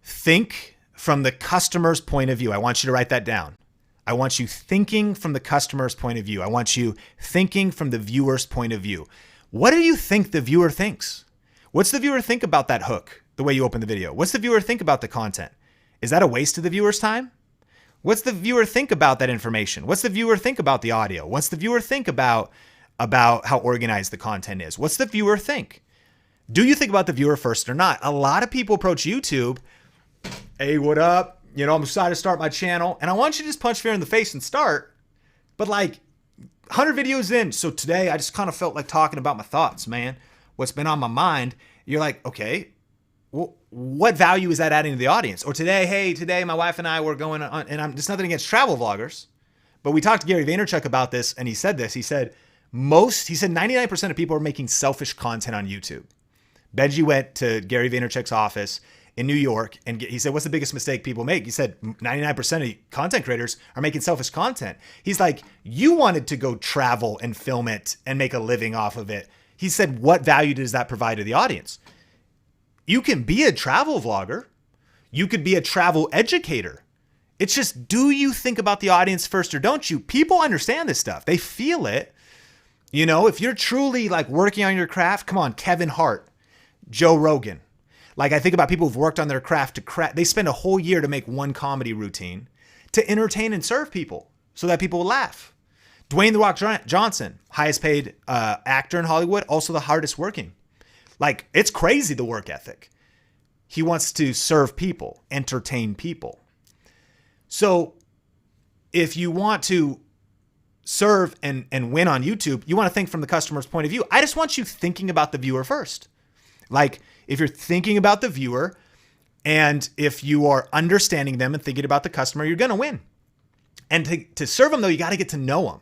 Think from the customer's point of view. I want you to write that down. I want you thinking from the customer's point of view. I want you thinking from the viewer's point of view. What do you think the viewer thinks? What's the viewer think about that hook, the way you open the video? What's the viewer think about the content? Is that a waste of the viewer's time? What's the viewer think about that information? What's the viewer think about the audio? What's the viewer think about how organized the content is? What's the viewer think? Do you think about the viewer first or not? A lot of people approach YouTube, hey, what up? I'm excited to start my channel. And I want you to just punch fear in the face and start. But like 100 videos in. So today I just kind of felt like talking about my thoughts, man. What's been on my mind. You're like, okay, well, what value is that adding to the audience? Or today my wife and I were going on, and I'm just nothing against travel vloggers, but we talked to Gary Vaynerchuk about this, and he said this. He said 99% of people are making selfish content on YouTube. Benji went to Gary Vaynerchuk's office in New York, and he said, what's the biggest mistake people make? He said 99% of content creators are making selfish content. He's like, you wanted to go travel and film it and make a living off of it. He said, what value does that provide to the audience? You can be a travel vlogger. You could be a travel educator. It's just, do you think about the audience first or don't you? People understand this stuff. They feel it. If you're truly like working on your craft, come on, Kevin Hart, Joe Rogan. Like, I think about people who've worked on their craft they spend a whole year to make one comedy routine to entertain and serve people so that people will laugh. Dwayne "The Rock" Johnson, highest paid actor in Hollywood, also the hardest working. Like, it's crazy, the work ethic. He wants to serve people, entertain people. So if you want to serve and win on YouTube, you want to think from the customer's point of view. I just want you thinking about the viewer first. Like, if you're thinking about the viewer, And if you are understanding them and thinking about the customer, you're going to win. And to serve them, though, you got to get to know them.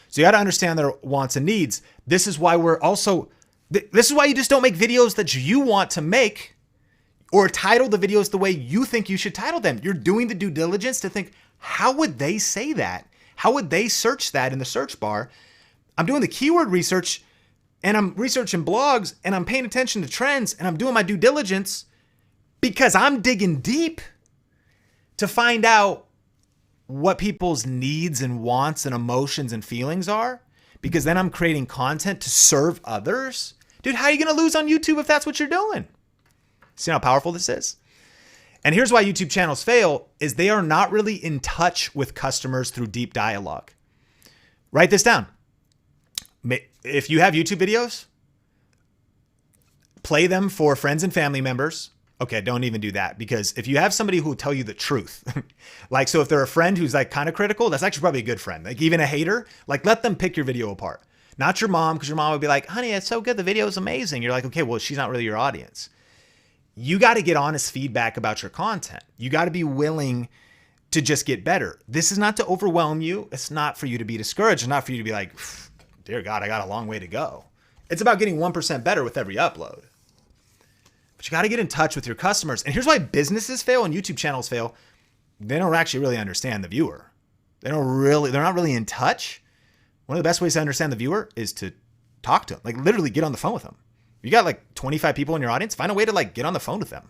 So you got to understand their wants and needs. This is why this is why you just don't make videos that you want to make or title the videos the way you think you should title them. You're doing the due diligence to think, how would they say that? How would they search that in the search bar? I'm doing the keyword research and I'm researching blogs and I'm paying attention to trends and I'm doing my due diligence because I'm digging deep to find out what people's needs and wants and emotions and feelings are, because then I'm creating content to serve others. Dude, how are you going to lose on YouTube if that's what you're doing? See how powerful this is? And here's why YouTube channels fail is they are not really in touch with customers through deep dialogue. Write this down. If you have YouTube videos, play them for friends and family members. Okay, don't even do that, because if you have somebody who will tell you the truth, like, so if they're a friend who's like kind of critical, that's actually probably a good friend. Like even a hater, like let them pick your video apart. Not your mom, because your mom would be like, honey, it's so good. The video is amazing. You're like, okay, well, she's not really your audience. You got to get honest feedback about your content. You got to be willing to just get better. This is not to overwhelm you. It's not for you to be discouraged. It's not for you to be like, dear God, I got a long way to go. It's about getting 1% better with every upload. But you got to get in touch with your customers. And here's why businesses fail and YouTube channels fail. They don't actually really understand the viewer. They're not really in touch. One of the best ways to understand the viewer is to talk to them. Like literally get on the phone with them. You got like 25 people in your audience, find a way to like get on the phone with them.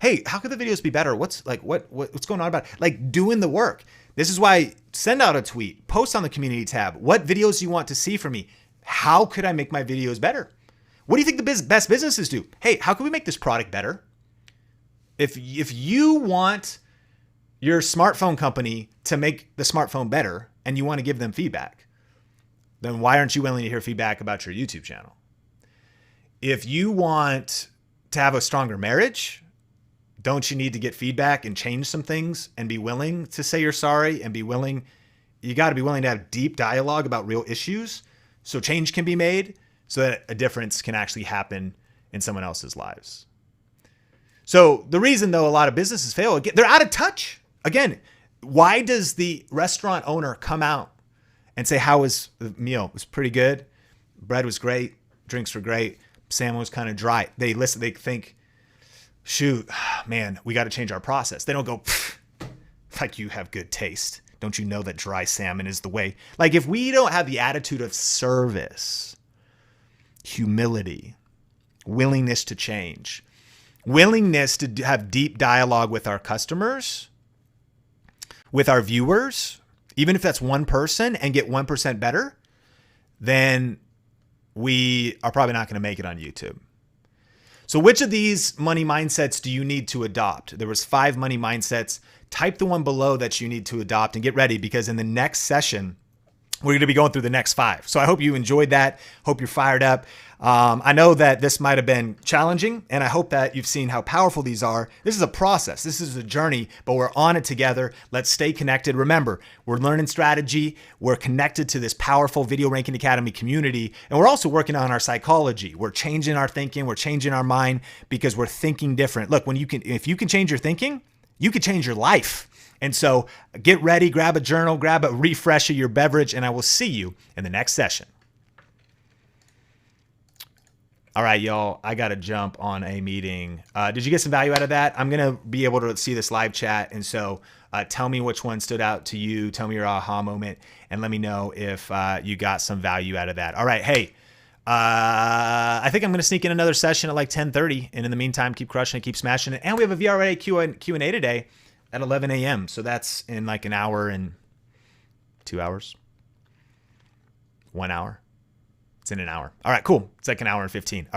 Hey, how could the videos be better? What's going on about it? Like doing the work. This is why send out a tweet, post on the community tab. What videos do you want to see from me? How could I make my videos better? What do you think the best businesses do? Hey, how can we make this product better? If you want your smartphone company to make the smartphone better and you want to give them feedback, then why aren't you willing to hear feedback about your YouTube channel? If you want to have a stronger marriage, don't you need to get feedback and change some things and be willing to say you're sorry and you got to be willing to have deep dialogue about real issues so change can be made, so that a difference can actually happen in someone else's lives. So the reason, though, a lot of businesses fail, again, they're out of touch. Again, why does the restaurant owner come out and say, how was the meal? It was pretty good. Bread was great. Drinks were great. Salmon was kind of dry. They listen, they think, shoot, man, we got to change our process. They don't go, like you have good taste. Don't you know that dry salmon is the way? Like if we don't have the attitude of service, humility, willingness to change, willingness to have deep dialogue with our customers, with our viewers, even if that's one person and get 1% better, then we are probably not going to make it on YouTube. So which of these money mindsets do you need to adopt? There was 5 money mindsets. Type the one below that you need to adopt and get ready, because in the next session, we're going to be going through the next 5. So I hope you enjoyed that. Hope you're fired up. I know that this might have been challenging, and I hope that you've seen how powerful these are. This is a process. This is a journey, but we're on it together. Let's stay connected. Remember, we're learning strategy. We're connected to this powerful Video Ranking Academy community, and we're also working on our psychology. We're changing our thinking. We're changing our mind because we're thinking different. Look, if you can change your thinking, you can change your life. And so get ready, grab a journal, grab a refresh of your beverage, and I will see you in the next session. All right, y'all, I got to jump on a meeting. Did you get some value out of that? I'm going to be able to see this live chat. And so tell me which one stood out to you. Tell me your aha moment and let me know if you got some value out of that. All right. Hey, I think I'm going to sneak in another session at like 10:30. And in the meantime, keep crushing it, keep smashing it. And we have a VRA Q&A today at 11 a.m. So that's in like an hour and 2 hours, 1 hour. It's in an hour. All right, cool. It's like an hour and 15.